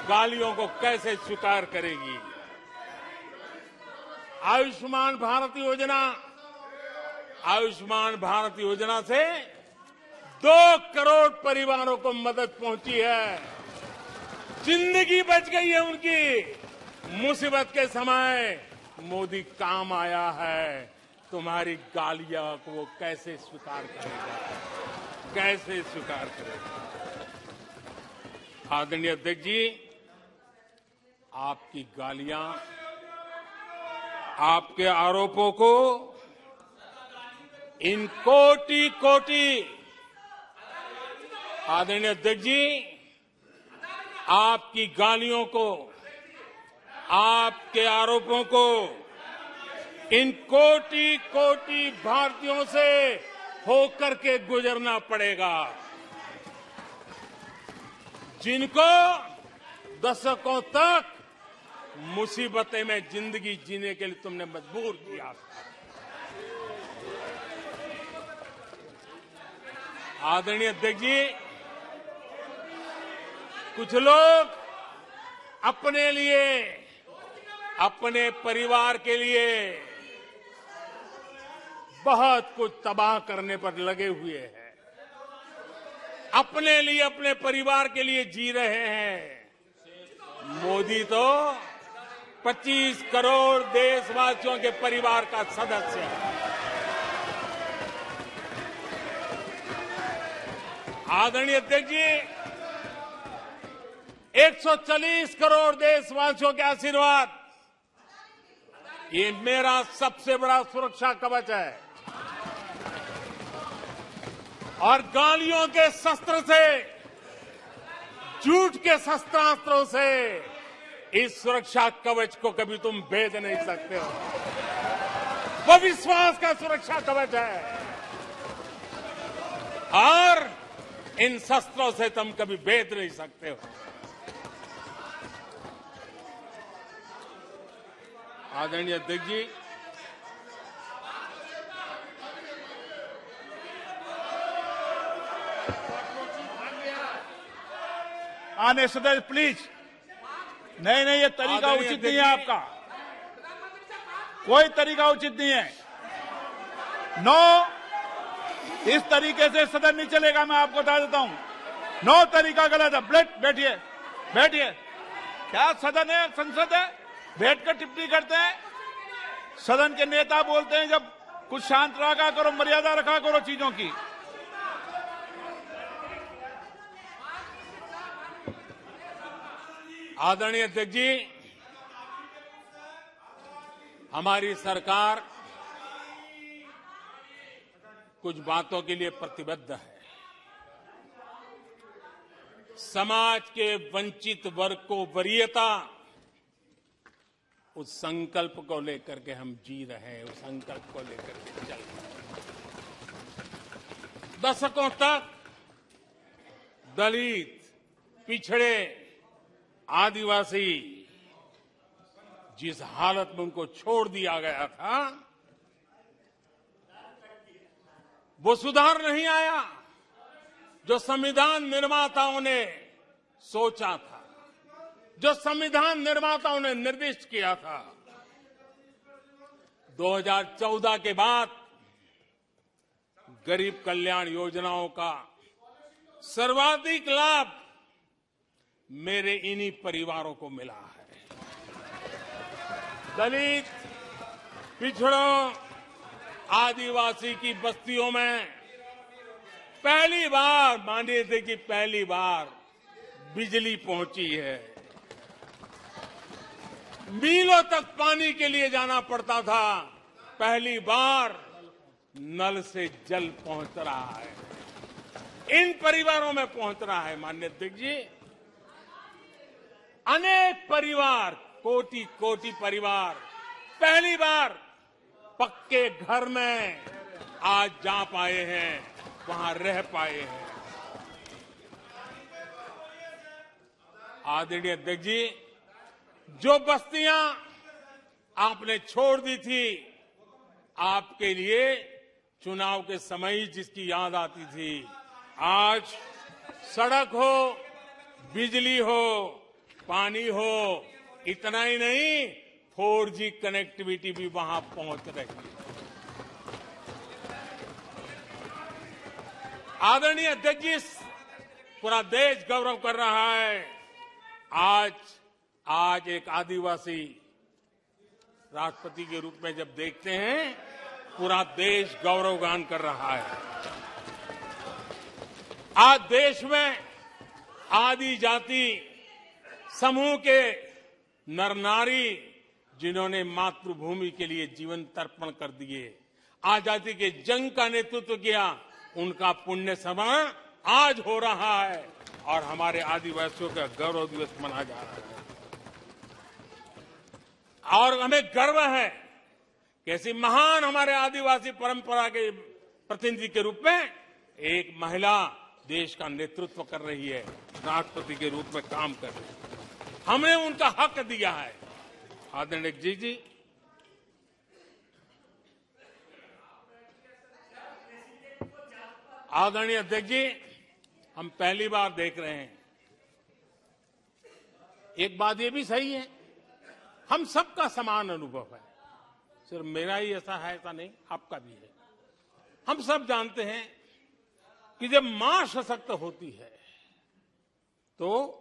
गालियों को कैसे स्वीकार करेगी? आयुष्मान भारत योजना से 2 करोड़ परिवारों को मदद पहुंची है, जिंदगी बच गई है उनकी। मुसीबत के समय मोदी काम आया है, तुम्हारी गालियां को वो कैसे स्वीकार करेगा? कैसे स्वीकार करेगा? आदरणीय अध्यक्ष जी, आपकी गालियां, आपके आरोपों को इन कोटि आदरणीय अध्यक्ष जी, आपकी गालियों को, आपके आरोपों को इन कोटि भारतीयों से होकर के गुजरना पड़ेगा, जिनको दशकों तक मुसीबतें में जिंदगी जीने के लिए तुमने मजबूर किया। आदरणीय अध्यक्ष जी, कुछ लोग अपने लिए, अपने परिवार के लिए बहुत कुछ तबाह करने पर लगे हुए हैं, अपने लिए, अपने परिवार के लिए जी रहे हैं। मोदी तो 25 करोड़ देशवासियों के परिवार का सदस्य है। आदरणीय अध्यक्ष जी, 140 करोड़ देशवासियों के आशीर्वाद, ये मेरा सबसे बड़ा सुरक्षा कवच है, और गालियों के शस्त्र से, झूठ के शस्त्रास्त्रों से इस सुरक्षा कवच को कभी तुम भेद नहीं सकते हो। वो विश्वास का सुरक्षा कवच है। और इन शस्त्रों से तुम कभी भेद नहीं सकते हो। आदरणीय अध्यक्ष जी, आने सदस्य प्लीज। नहीं नहीं, ये तरीका उचित नहीं है आपका, कोई तरीका उचित नहीं है। नो, इस तरीके से सदन नहीं चलेगा, मैं आपको बता देता हूं। नो, तरीका गलत है। बैठिए बैठिए। क्या सदन है, संसद है? बैठकर टिप्पणी करते हैं। सदन के नेता बोलते हैं जब कुछ शांत रखा करो, मर्यादा रखा करो चीजों की। आदरणीय अध्यक्ष जी, हमारी सरकार कुछ बातों के लिए प्रतिबद्ध है। समाज के वंचित वर्ग को वरीयता, उस संकल्प को लेकर के हम जी रहे हैं, उस संकल्प को लेकर के चल रहे हैं। दशकों तक दलित, पिछड़े, आदिवासी जिस हालत में उनको छोड़ दिया गया था, वो सुधार नहीं आया जो संविधान निर्माताओं ने सोचा था, जो संविधान निर्माताओं ने निर्दिष्ट किया था। 2014 के बाद गरीब कल्याण योजनाओं का सर्वाधिक लाभ मेरे इन्हीं परिवारों को मिला है। दलित, पिछड़ों, आदिवासी की बस्तियों में पहली बार, मानिए थे कि पहली बार बिजली पहुंची है। मीलों तक पानी के लिए जाना पड़ता था, पहली बार नल से जल पहुंच रहा है, इन परिवारों में पहुंच रहा है। माननीय अध्यक्ष जी, अनेक परिवार, कोटि कोटि परिवार पहली बार पक्के घर में आज जा पाए हैं, वहां रह पाए हैं। आदरणीय अध्यक्ष जी, जो बस्तियां आपने छोड़ दी थी, आपके लिए चुनाव के समय ही जिसकी याद आती थी, आज सड़क हो, बिजली हो, पानी हो, इतना ही नहीं 4G कनेक्टिविटी भी वहां पहुंच रही है। आदरणीय अध्यक्ष जी, पूरा देश गौरव कर रहा है। आज एक आदिवासी राष्ट्रपति के रूप में जब देखते हैं, पूरा देश गौरवगान कर रहा है। आज देश में आदि जाति समूह के नर नारी, जिन्होंने मातृभूमि के लिए जीवन तर्पण कर दिए, आजादी के जंग का नेतृत्व किया, उनका पुण्य स्मरण आज हो रहा है और हमारे आदिवासियों का गौरव दिवस मनाया जा रहा है। और हमें गर्व है कि ऐसी महान हमारे आदिवासी परंपरा के प्रतिनिधि के रूप में एक महिला देश का नेतृत्व कर रही है, राष्ट्रपति के रूप में काम कर रही है। हमने उनका हक दिया है। आदरणीय जी, आदरणीय अध्यक्ष जी, हम पहली बार देख रहे हैं। एक बात ये भी सही है, हम सबका समान अनुभव है, सिर्फ मेरा ही ऐसा है ऐसा नहीं, आपका भी है। हम सब जानते हैं कि जब मां सशक्त होती है तो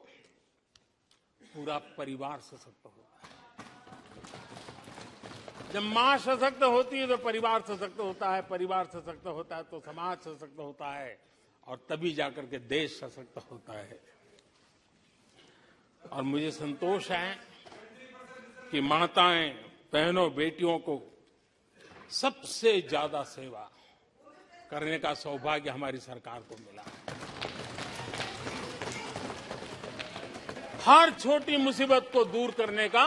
पूरा परिवार सशक्त होता है। जब मां सशक्त होती है तो परिवार सशक्त होता है, परिवार सशक्त होता है तो समाज सशक्त होता है, और तभी जाकर के देश सशक्त होता है। और मुझे संतोष है कि माताएं, बहनों, बेटियों को सबसे ज्यादा सेवा करने का सौभाग्य हमारी सरकार को मिला है। हर छोटी मुसीबत को दूर करने का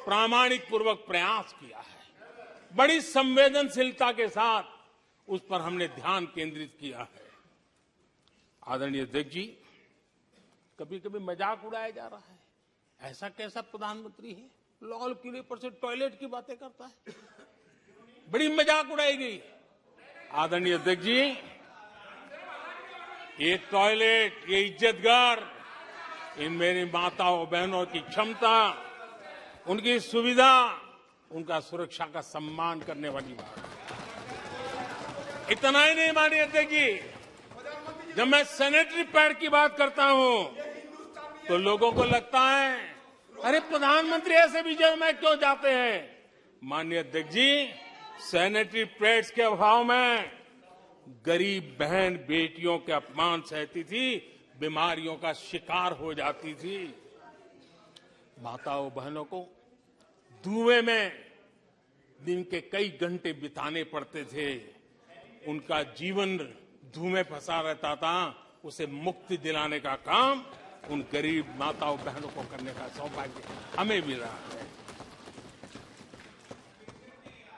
प्रामाणिक पूर्वक प्रयास किया है। बड़ी संवेदनशीलता के साथ उस पर हमने ध्यान केंद्रित किया है। आदरणीय अध्यक्ष जी, कभी कभी मजाक उड़ाया जा रहा है, ऐसा कैसा प्रधानमंत्री है, लाल किले पर से टॉयलेट की बातें करता है, बड़ी मजाक उड़ाई गई। आदरणीय अध्यक्ष जी, ये टॉयलेट, ये इज्जतघर, इन मेरी माताओं बहनों की क्षमता, उनकी सुविधा, उनका सुरक्षा का सम्मान करने वाली बात है। इतना ही नहीं मानिए अध्यक्ष जी, जब मैं सैनिटरी पैड की बात करता हूं तो लोगों को लगता है अरे प्रधानमंत्री ऐसे विजय में क्यों जाते हैं। माननीय अध्यक्ष जी, सैनिटरी पैड्स के अभाव में गरीब बहन बेटियों के अपमान सहती थी, बीमारियों का शिकार हो जाती थी। माताओं बहनों को धुएं में दिन के कई घंटे बिताने पड़ते थे, उनका जीवन धुएं फंसा रहता था, उसे मुक्ति दिलाने का काम उन गरीब माताओं बहनों को करने का सौभाग्य हमें मिला है।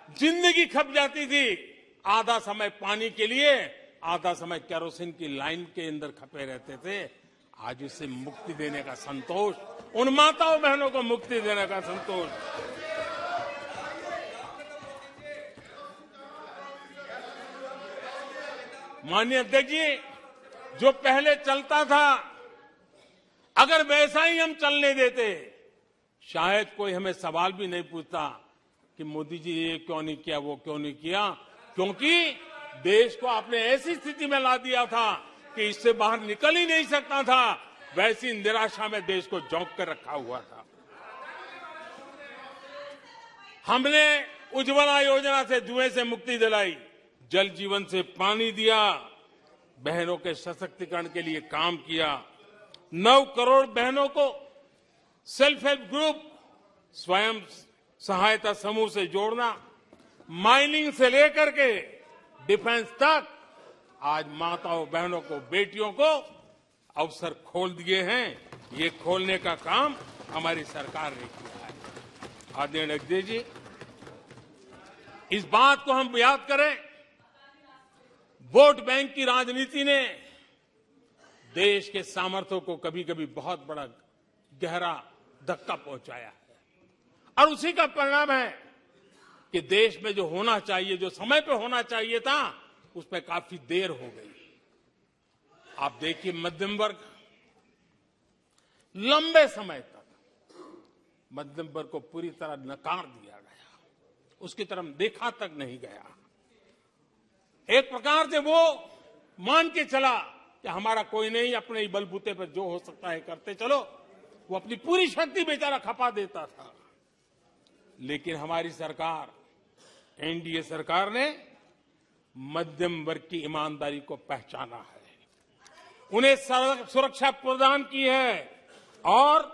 जिंदगी खप जाती थी, आधा समय पानी के लिए, आधा समय केरोसिन की लाइन के अंदर खपे रहते थे। आज उससे मुक्ति देने का संतोष, उन माताओं बहनों को मुक्ति देने का संतोष। माननीय अध्यक्ष जी, जो पहले चलता था, अगर वैसा ही हम चलने देते, शायद कोई हमें सवाल भी नहीं पूछता कि मोदी जी ये क्यों नहीं किया, वो क्यों नहीं किया, क्योंकि देश को आपने ऐसी स्थिति में ला दिया था कि इससे बाहर निकल ही नहीं सकता था। वैसी निराशा में देश को झोंक कर रखा हुआ था। हमने उज्ज्वला योजना से धुएं से मुक्ति दिलाई, जल जीवन से पानी दिया, बहनों के सशक्तिकरण के लिए काम किया। 9 करोड़ बहनों को सेल्फ हेल्प ग्रुप, स्वयं सहायता समूह से जोड़ना, माइनिंग से लेकर के डिफेंस तक, आज माताओं बहनों को, बेटियों को अवसर खोल दिए हैं। ये खोलने का काम हमारी सरकार ने किया है। आदरणीय अध्यक्ष जी, इस बात को हम याद करें, वोट बैंक की राजनीति ने देश के सामर्थ्य को कभी कभी बहुत बड़ा गहरा धक्का पहुंचाया है, और उसी का परिणाम है कि देश में जो होना चाहिए, जो समय पे होना चाहिए था, उसमें काफी देर हो गई। आप देखिए, मध्यम वर्ग, लंबे समय तक मध्यम वर्ग को पूरी तरह नकार दिया गया, उसकी तरफ देखा तक नहीं गया। एक प्रकार से वो मान के चला कि हमारा कोई नहीं, अपने ही बलबूते पर जो हो सकता है करते चलो। वो अपनी पूरी शक्ति बेचारा खपा देता था। लेकिन हमारी सरकार, एनडीए सरकार ने मध्यम वर्ग की ईमानदारी को पहचाना है, उन्हें सुरक्षा प्रदान की है, और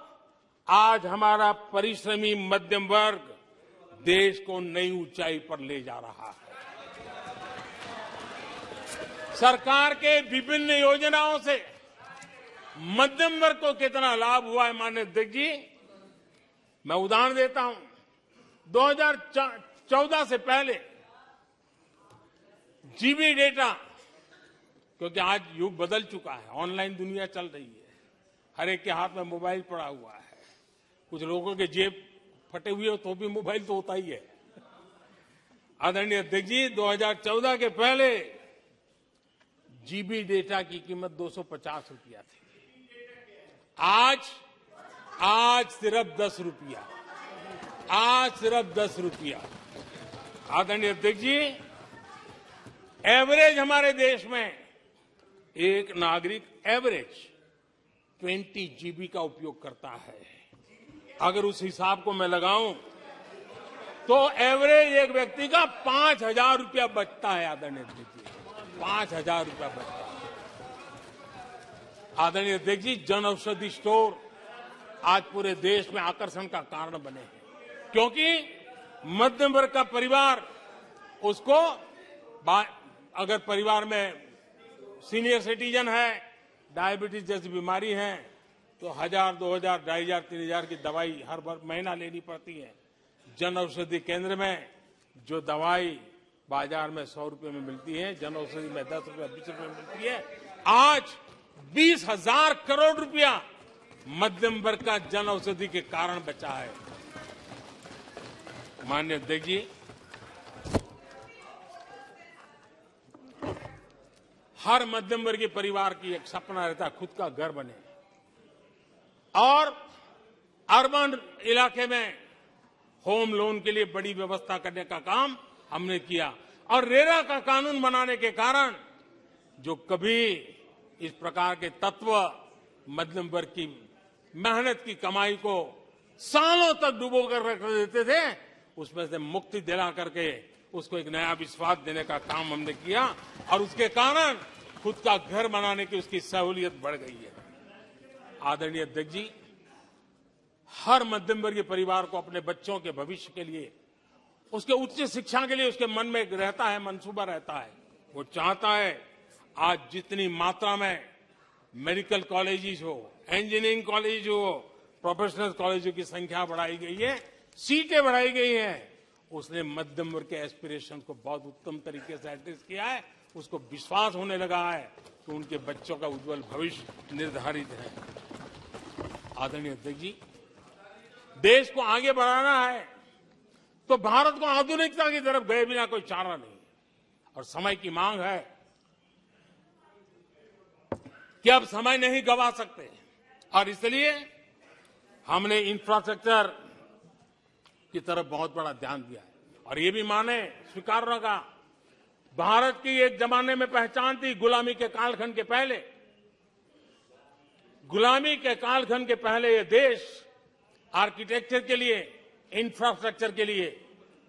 आज हमारा परिश्रमी मध्यम वर्ग देश को नई ऊंचाई पर ले जा रहा है। सरकार के विभिन्न योजनाओं से मध्यम वर्ग को कितना लाभ हुआ है, माननीय अध्यक्ष जी, मैं उदाहरण देता हूं। 2014 से पहले जीबी डेटा, क्योंकि आज युग बदल चुका है, ऑनलाइन दुनिया चल रही है, हर एक के हाथ में मोबाइल पड़ा हुआ है, कुछ लोगों के जेब फटे हुए हो तो भी मोबाइल तो होता ही है। आदरणीय अध्यक्ष जी, 2014 के पहले जीबी डेटा की कीमत 250 रुपया थी, आज सिर्फ 10 रुपया, आज सिर्फ 10 रुपया। आदरणीय अध्यक्ष जी, एवरेज हमारे देश में एक नागरिक एवरेज 20 जीबी का उपयोग करता है। अगर उस हिसाब को मैं लगाऊं तो एवरेज एक व्यक्ति का 5,000 रुपया बचता है। आदरणीय अध्यक्ष जी, 5,000 रुपया बचता है। आदरणीय अध्यक्ष जी, जन औषधि स्टोर आज पूरे देश में आकर्षण का कारण बने हैं, क्योंकि मध्यम वर्ग का परिवार, उसको अगर परिवार में सीनियर सिटीजन है, डायबिटीज जैसी बीमारी है, तो 1,000, 2,000, 2,500, 3,000 की दवाई हर महीना लेनी पड़ती है। जन औषधि केंद्र में जो दवाई बाजार में 100 रुपए में मिलती है, जन औषधि में 10 रुपए 20 रुपए में मिलती है, आज 20,000 करोड़ रुपया मध्यम वर्ग का जन औषधि के कारण बचा है। माननीय अध्यक्ष जी, हर मध्यम वर्गीय परिवार की एक सपना रहता है खुद का घर बने, और अर्बन इलाके में होम लोन के लिए बड़ी व्यवस्था करने का काम हमने किया, और रेरा का कानून बनाने के कारण जो कभी इस प्रकार के तत्व मध्यम वर्ग की मेहनत की कमाई को सालों तक डुबो कर रख देते थे, उसमें से मुक्ति दिला करके उसको एक नया विश्वास देने का काम हमने किया, और उसके कारण खुद का घर बनाने की उसकी सहूलियत बढ़ गई है। आदरणीय अध्यक्ष जी, हर मध्यम वर्गीय परिवार को अपने बच्चों के भविष्य के लिए, उसके उच्च शिक्षा के लिए उसके मन में एक रहता है, मंसूबा रहता है। वो चाहता है आज जितनी मात्रा में मेडिकल कॉलेजेस हो, इंजीनियरिंग कॉलेज हो, प्रोफेशनल कॉलेजों की संख्या बढ़ाई गई है, सीटें बढ़ाई गई हैं, उसने मध्यम वर्ग के एस्पिरेशन को बहुत उत्तम तरीके से एड्रेस किया है। उसको विश्वास होने लगा है कि उनके बच्चों का उज्जवल भविष्य निर्धारित है। आदरणीय अध्यक्ष जी, देश को आगे बढ़ाना है तो भारत को आधुनिकता की तरफ गए बिना कोई चारा नहीं, और समय की मांग है कि अब समय नहीं गंवा सकते, और इसलिए हमने इंफ्रास्ट्रक्चर की तरफ बहुत बड़ा ध्यान दिया है। और ये भी माने स्वीकार होगा, भारत की एक जमाने में पहचान थी गुलामी के कालखंड के पहले। गुलामी के कालखंड के पहले ये देश आर्किटेक्चर के लिए, इंफ्रास्ट्रक्चर के लिए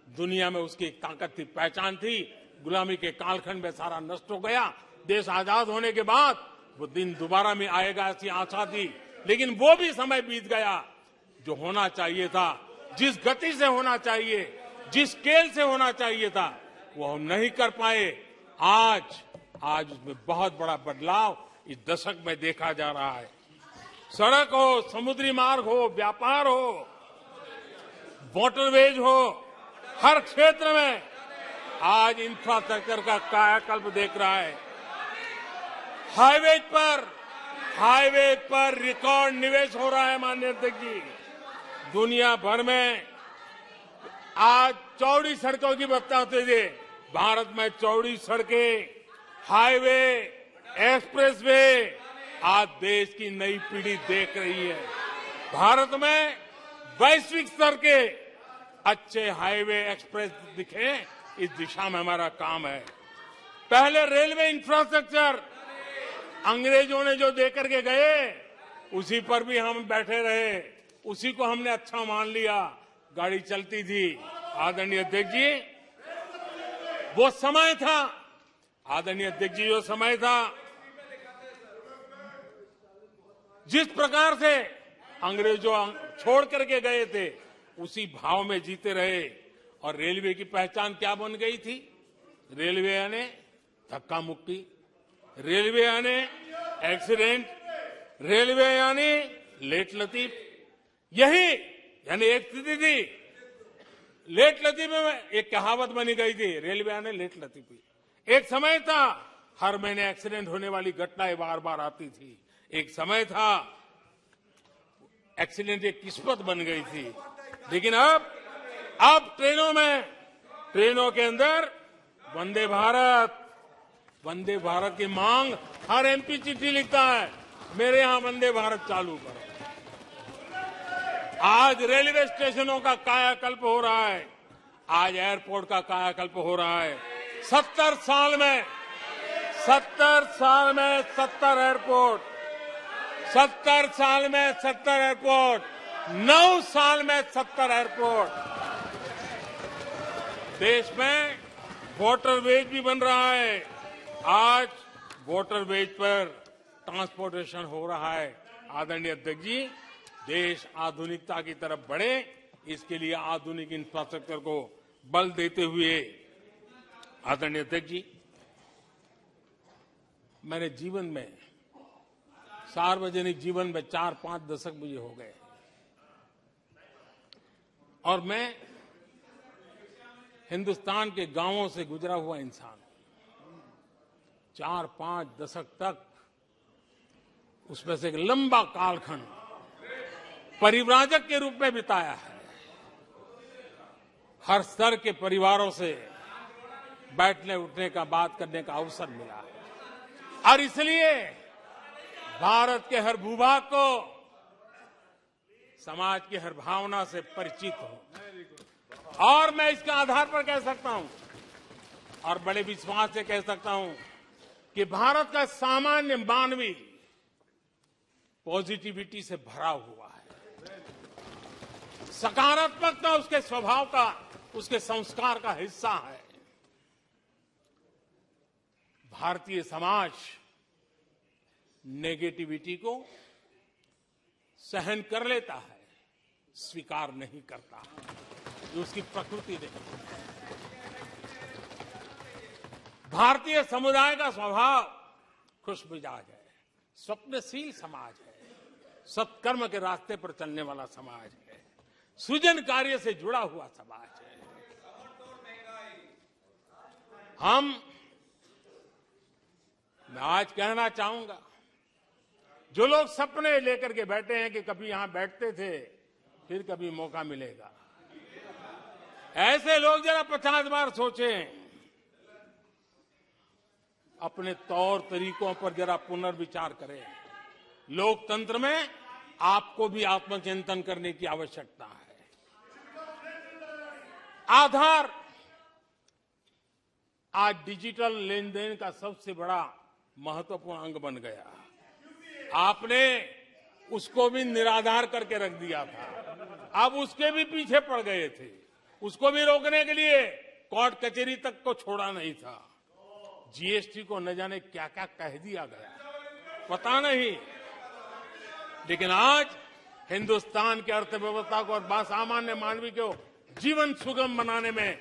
दुनिया में उसकी एक ताकत थी, पहचान थी। गुलामी के कालखंड में सारा नष्ट हो गया। देश आजाद होने के बाद वो दिन दोबारा में आएगा ऐसी आशा थी, लेकिन वो भी समय बीत गया। जो होना चाहिए था, जिस गति से होना चाहिए, जिस स्केल से होना चाहिए था, वो हम नहीं कर पाए। आज उसमें बहुत बड़ा बदलाव इस दशक में देखा जा रहा है। सड़क हो, समुद्री मार्ग हो, व्यापार हो, वाटरवेज हो, हर क्षेत्र में आज इंफ्रास्ट्रक्चर का कायाकल्प देख रहा है। हाईवे पर रिकॉर्ड निवेश हो रहा है। माननीय अध्यक्ष जी, दुनिया भर में आज चौड़ी सड़कों की बात होती थी, भारत में चौड़ी सड़कें, हाईवे, एक्सप्रेसवे आज देश की नई पीढ़ी देख रही है। भारत में वैश्विक स्तर के अच्छे हाईवे, एक्सप्रेस दिखे, इस दिशा में हमारा काम है। पहले रेलवे इंफ्रास्ट्रक्चर अंग्रेजों ने जो देकर के गए, उसी पर भी हम बैठे रहे, उसी को हमने अच्छा मान लिया, गाड़ी चलती थी। आदरणीय अध्यक्ष जी, वो समय था, आदरणीय अध्यक्ष जी, जो समय था, जिस प्रकार से अंग्रेजों छोड़ करके गए थे, उसी भाव में जीते रहे। और रेलवे की पहचान क्या बन गई थी? रेलवे यानी धक्का मुक्की, रेलवे यानी एक्सीडेंट, रेलवे यानी लेट लतीफ। यही यानी एक स्थिति थी, लेट लतीफ में एक कहावत बनी गई थी, रेलवे यानी लेट लतीफी। एक समय था हर महीने एक्सीडेंट होने वाली घटनाएं बार बार आती थी। एक समय था एक्सीडेंट एक किस्मत बन गई थी। लेकिन अब ट्रेनों के अंदर वंदे भारत की मांग, हर एमपी चिट्ठी लिखता है, मेरे यहां वंदे भारत चालू करो। आज रेलवे स्टेशनों का कायाकल्प हो रहा है, आज एयरपोर्ट का कायाकल्प हो रहा है। 70 साल में 70 एयरपोर्ट, 70 साल में 70 एयरपोर्ट, 9 साल में 70 एयरपोर्ट। देश में वाटरवेज भी बन रहा है। आज वाटरवेज पर ट्रांसपोर्टेशन हो रहा है। आदरणीय अध्यक्ष जी, देश आधुनिकता की तरफ बढ़े, इसके लिए आधुनिक इंफ्रास्ट्रक्चर को बल देते हुए, आदरणीय अध्यक्ष जी, मैंने जीवन में, सार्वजनिक जीवन में 4-5 दशक मुझे हो गए, और मैं हिंदुस्तान के गांवों से गुजरा हुआ इंसान 4-5 दशक तक उसमें से एक लंबा कालखंड परिव्राजक के रूप में बिताया है। हर स्तर के परिवारों से बैठने उठने का बात करने का अवसर मिला है और इसलिए भारत के हर भूभाग को समाज की हर भावना से परिचित हूं और मैं इसके आधार पर कह सकता हूं और बड़े विश्वास से कह सकता हूं कि भारत का सामान्य मानवी पॉजिटिविटी से भरा हुआ है। सकारात्मकता उसके स्वभाव का, उसके संस्कार का हिस्सा है। भारतीय समाज नेगेटिविटी को सहन कर लेता है, स्वीकार नहीं करता। ये उसकी प्रकृति नहीं। भारतीय समुदाय का स्वभाव खुशमिजाज है, स्वप्नशील समाज है, सत्कर्म के रास्ते पर चलने वाला समाज है, सृजन कार्य से जुड़ा हुआ समाज है। मैं आज कहना चाहूंगा, जो लोग सपने लेकर के बैठे हैं कि कभी यहां बैठते थे फिर कभी मौका मिलेगा, ऐसे लोग जरा 50 बार सोचें, अपने तौर तरीकों पर जरा पुनर्विचार करें। लोकतंत्र में आपको भी आत्मचिंतन करने की आवश्यकता है। आधार आज डिजिटल लेन देन का सबसे बड़ा महत्वपूर्ण अंग बन गया। आपने उसको भी निराधार करके रख दिया था, अब उसके भी पीछे पड़ गए थे। उसको भी रोकने के लिए कोर्ट कचहरी तक को छोड़ा नहीं था। जीएसटी को न जाने क्या क्या कह दिया गया, पता नहीं। लेकिन आज हिंदुस्तान की अर्थव्यवस्था को और सामान्य मानवी को जीवन सुगम बनाने में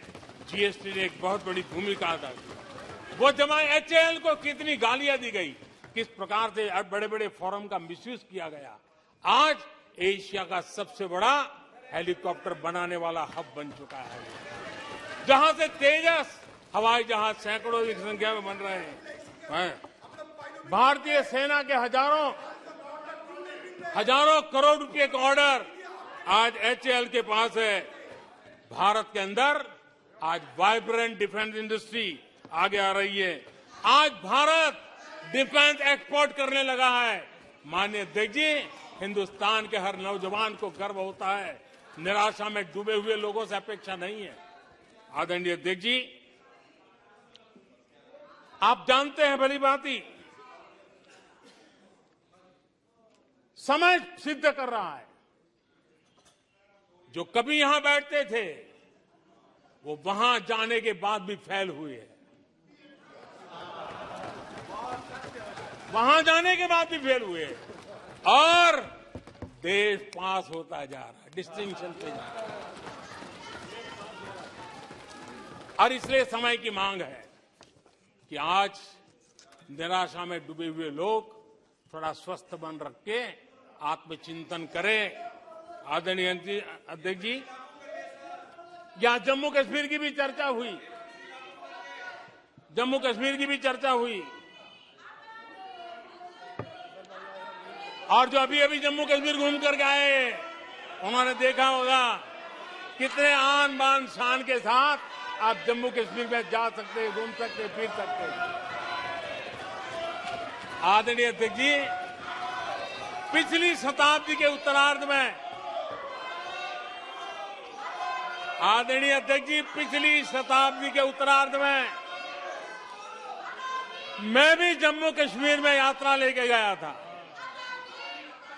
जीएसटी ने एक बहुत बड़ी भूमिका अदा की। वो जमा एचएएल को कितनी गालियां दी गई, किस प्रकार से बड़े बड़े फोरम का मिसयूज किया गया। आज एशिया का सबसे बड़ा हेलीकॉप्टर बनाने वाला हब बन चुका है, जहां से तेजस हवाई जहाज सैकड़ों की संख्या में बन रहे हैं। भारतीय सेना के हजारों करोड़ रुपए का ऑर्डर आज एचएएल के पास है। भारत के अंदर आज वाइब्रेंट डिफेंस इंडस्ट्री आगे आ रही है। आज भारत डिफेंस एक्सपोर्ट करने लगा है। माननीय अध्यक्ष जी, हिंदुस्तान के हर नौजवान को गर्व होता है। निराशा में डूबे हुए लोगों से अपेक्षा नहीं है। आदरणीय अध्यक्ष जी, आप जानते हैं भली भांति, समय सिद्ध कर रहा है। जो कभी यहां बैठते थे वो वहां जाने के बाद भी फेल हुए हैं। वहां जाने के बाद भी फेल हुए हैं और देश पास होता जा रहा है, डिस्टिंक्शन पे जा रहा है। और इसलिए समय की मांग है कि आज निराशा में डूबे हुए लोग थोड़ा स्वस्थ मन रख के आत्मचिंतन करें। आदरणीय अध्यक्ष जी, यहां जम्मू कश्मीर की भी चर्चा हुई, जम्मू कश्मीर की भी चर्चा हुई। और जो अभी अभी जम्मू कश्मीर घूम करके आए, उन्होंने देखा होगा कितने आन बान शान के साथ आप जम्मू कश्मीर में जा सकते, घूम सकते, फिर सकते। आदरणीय अध्यक्ष जी, पिछली शताब्दी के उत्तरार्ध में, आदरणीय अध्यक्ष जी, पिछली शताब्दी के उत्तरार्ध में मैं भी जम्मू कश्मीर में यात्रा लेके गया था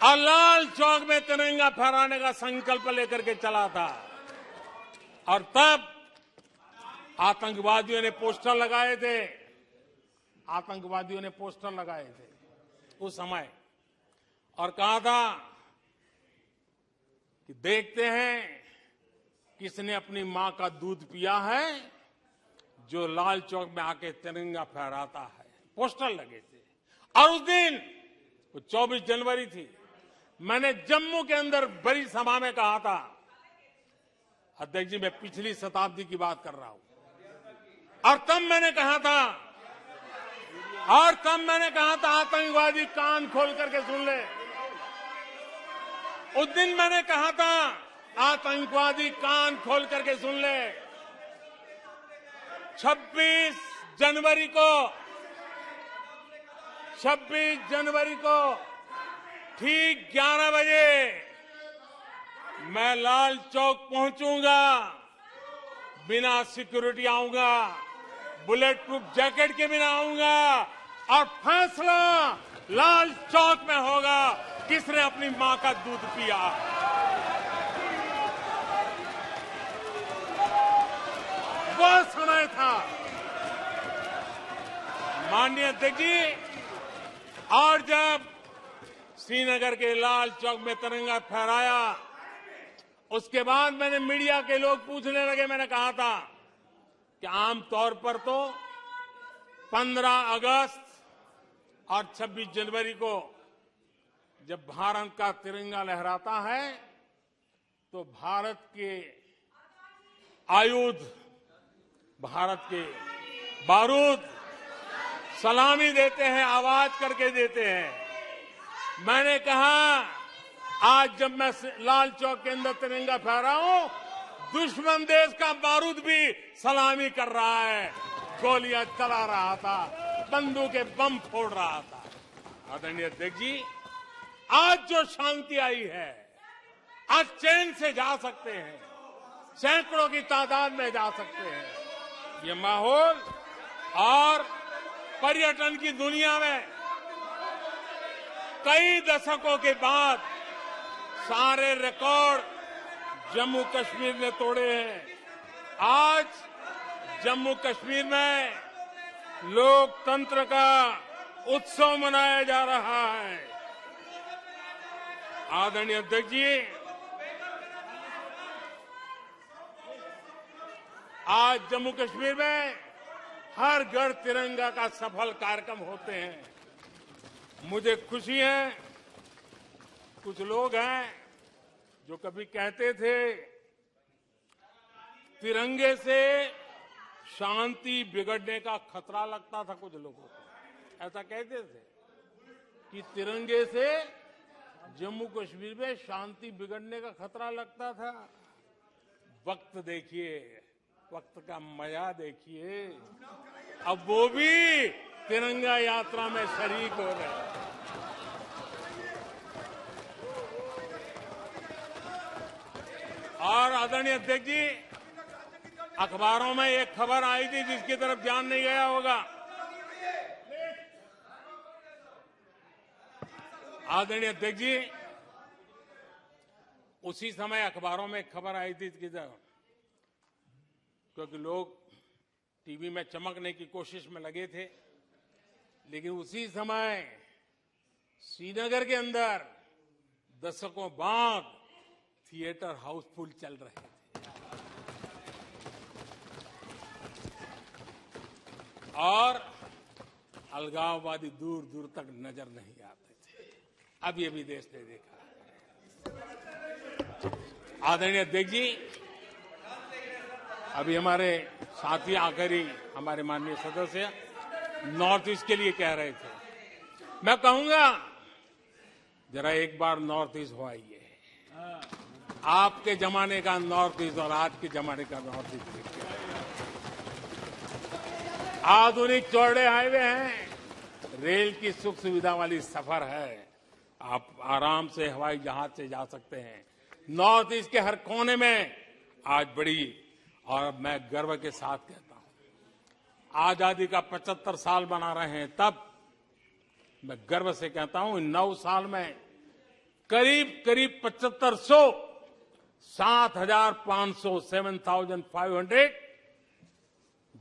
और लाल चौक में तिरंगा फहराने का संकल्प लेकर के चला था। और तब आतंकवादियों ने पोस्टर लगाए थे, आतंकवादियों ने पोस्टर लगाए थे उस समय, और कहा था कि देखते हैं किसने अपनी मां का दूध पिया है जो लाल चौक में आके तिरंगा फहराता है। पोस्टर लगे थे। और उस दिन वो 24 जनवरी थी, मैंने जम्मू के अंदर बड़ी सभा में कहा था, अध्यक्ष जी, मैं पिछली शताब्दी की बात कर रहा हूं। और तब मैंने कहा था आतंकवादी कान खोल करके सुन ले। उस दिन मैंने कहा था आतंकवादी कान खोल करके सुन ले। 26 जनवरी को ठीक 11 बजे मैं लाल चौक पहुंचूंगा, बिना सिक्योरिटी आऊंगा, बुलेट प्रूफ जैकेट के बिना आऊंगा और फैसला लाल चौक में होगा किसने अपनी मां का दूध पिया। वो समय था माननीय अध्यक्ष जी। और जब श्रीनगर के लाल चौक में तिरंगा फहराया, उसके बाद मैंने मीडिया के लोग पूछने लगे। मैंने कहा था कि आमतौर पर तो 15 अगस्त और 26 जनवरी को जब भारत का तिरंगा लहराता है तो भारत के आयुध, भारत के बारूद सलामी देते हैं, आवाज करके देते हैं। मैंने कहा आज जब मैं लाल चौक के अंदर तिरंगा फहरा हूं, दुश्मन देश का बारूद भी सलामी कर रहा है, गोलियां चला रहा था, बंदूकें बम फोड़ रहा था। आदरणीय अध्यक्ष जी, आज जो शांति आई है, आज चैन से जा सकते हैं, सैकड़ों की तादाद में जा सकते हैं। ये माहौल और पर्यटन की दुनिया में कई दशकों के बाद सारे रिकॉर्ड जम्मू कश्मीर ने तोड़े हैं। आज जम्मू कश्मीर में लोकतंत्र का उत्सव मनाया जा रहा है। आदरणीय अध्यक्ष जी, आज जम्मू कश्मीर में हर घर तिरंगा का सफल कार्यक्रम होते हैं। मुझे खुशी है, कुछ लोग हैं जो कभी कहते थे तिरंगे से शांति बिगड़ने का खतरा लगता था। कुछ लोगों को ऐसा कहते थे कि तिरंगे से जम्मू कश्मीर में शांति बिगड़ने का खतरा लगता था। वक्त देखिए, वक्त का मजा देखिए, अब वो भी तिरंगा यात्रा में शरीक हो रहे हैं। और आदरणीय अध्यक्ष जी, अखबारों में एक खबर आई थी जिसकी तरफ ध्यान नहीं गया होगा। आदरणीय अध्यक्ष जी, उसी समय अखबारों में एक खबर आई थी क्योंकि लोग टीवी में चमकने की कोशिश में लगे थे, लेकिन उसी समय श्रीनगर के अंदर दशकों बाद थिएटर हाउसफुल चल रहे थे और अलगाववादी दूर दूर तक नजर नहीं आते थे। अब ये भी देश ने देखा है। आदरणीय अध्यक्ष जी, अभी हमारे साथी आकर ही हमारे माननीय सदस्य नॉर्थ ईस्ट के लिए कह रहे थे। मैं कहूंगा जरा एक बार नॉर्थ ईस्ट हो आइए। आपके जमाने का नॉर्थ ईस्ट और आज के जमाने का नॉर्थ ईस्ट, आधुनिक चौड़े हाईवे हैं, रेल की सुख सुविधा वाली सफर है, आप आराम से हवाई जहाज से जा सकते हैं। नॉर्थ ईस्ट के हर कोने में आज बड़ी, और मैं गर्व के साथ कहता हूं, आजादी का 75 साल मना रहे हैं, तब मैं गर्व से कहता हूं इन 9 साल में करीब 7500 7,500 7,500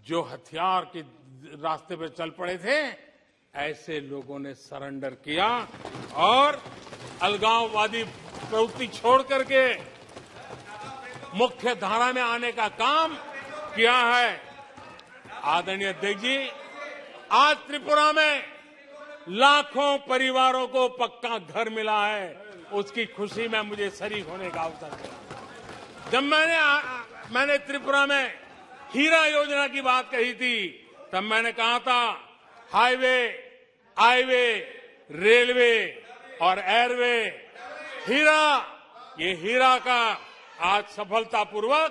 जो हथियार के रास्ते पर चल पड़े थे, ऐसे लोगों ने सरेंडर किया और अलगाववादी प्रवृत्ति छोड़ करके मुख्य धारा में आने का काम किया है। आदरणीय अध्यक्ष जी, आज त्रिपुरा में लाखों परिवारों को पक्का घर मिला है, उसकी खुशी में मुझे शरीक होने का अवसर मिला। जब मैंने मैंने त्रिपुरा में हीरा योजना की बात कही थी, तब मैंने कहा था हाईवे, हाईवे, रेलवे और एयरवे, ये हीरा का आज सफलतापूर्वक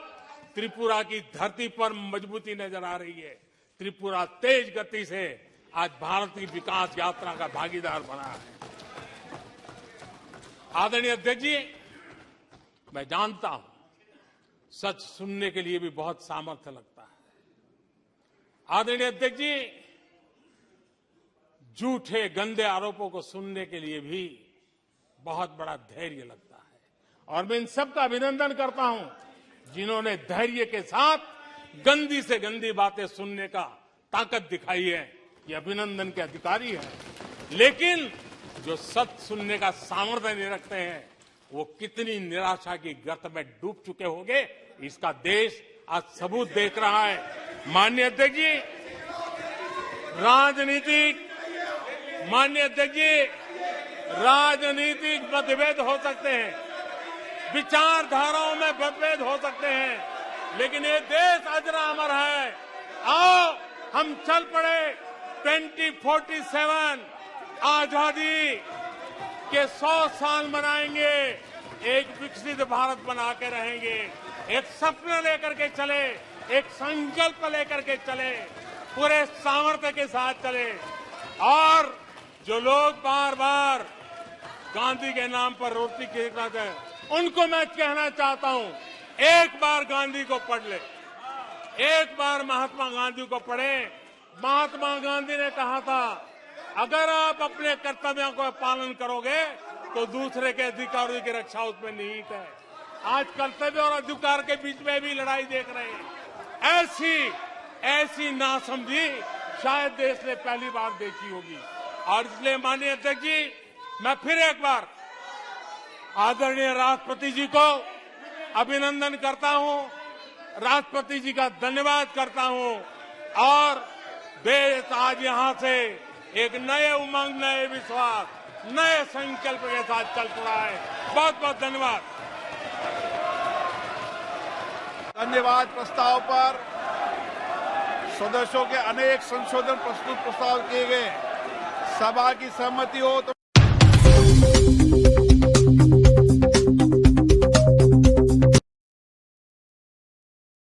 त्रिपुरा की धरती पर मजबूती नजर आ रही है। त्रिपुरा तेज गति से आज भारत की विकास यात्रा का भागीदार बना है। आदरणीय अध्यक्ष जी, मैं जानता हूं सच सुनने के लिए भी बहुत सामर्थ्य लगता है। आदरणीय अध्यक्ष जी, झूठे गंदे आरोपों को सुनने के लिए भी बहुत बड़ा धैर्य लगता है और मैं इन सबका अभिनंदन करता हूं जिन्होंने धैर्य के साथ गंदी से गंदी बातें सुनने का ताकत दिखाई है। ये अभिनंदन के अधिकारी हैं। लेकिन जो सच सुनने का सामर्थ्य नहीं रखते हैं, वो कितनी निराशा की गर्त में डूब चुके होंगे, इसका देश आज सबूत देख रहा है। माननीय अध्यक्ष जी, राजनीतिक मतभेद हो सकते हैं, विचारधाराओं में मतभेद हो सकते हैं, लेकिन ये देश अजरा अमर है। आओ हम चल पड़े 2047 आजादी के 100 साल मनाएंगे, एक विकसित भारत बना के रहेंगे, एक सपना लेकर के चले, एक संकल्प लेकर के चले, पूरे सामर्थ्य के साथ चले। और जो लोग बार बार गांधी के नाम पर रोटी खिलाते हैं, उनको मैं कहना चाहता हूं, एक बार गांधी को पढ़ ले, एक बार महात्मा गांधी को पढ़े। महात्मा गांधी ने कहा था, अगर आप अपने कर्तव्यों को पालन करोगे तो दूसरे के अधिकारों की रक्षा उसमें निहित है। आज कर्तव्य और अधिकार के बीच में भी लड़ाई देख रहे हैं। ऐसी नासमझी शायद देश ने पहली बार देखी होगी। और इसलिए माननीय अध्यक्ष जी, मैं फिर एक बार आदरणीय राष्ट्रपति जी को अभिनंदन करता हूं, राष्ट्रपति जी का धन्यवाद करता हूं। और देश आज यहां से एक नए उमंग, नए विश्वास, नए संकल्प के साथ चल पड़ा है। बहुत बहुत धन्यवाद। धन्यवाद। प्रस्ताव पर सदस्यों के अनेक संशोधन प्रस्तुत प्रस्ताव किए गए। सभा की सहमति हो तो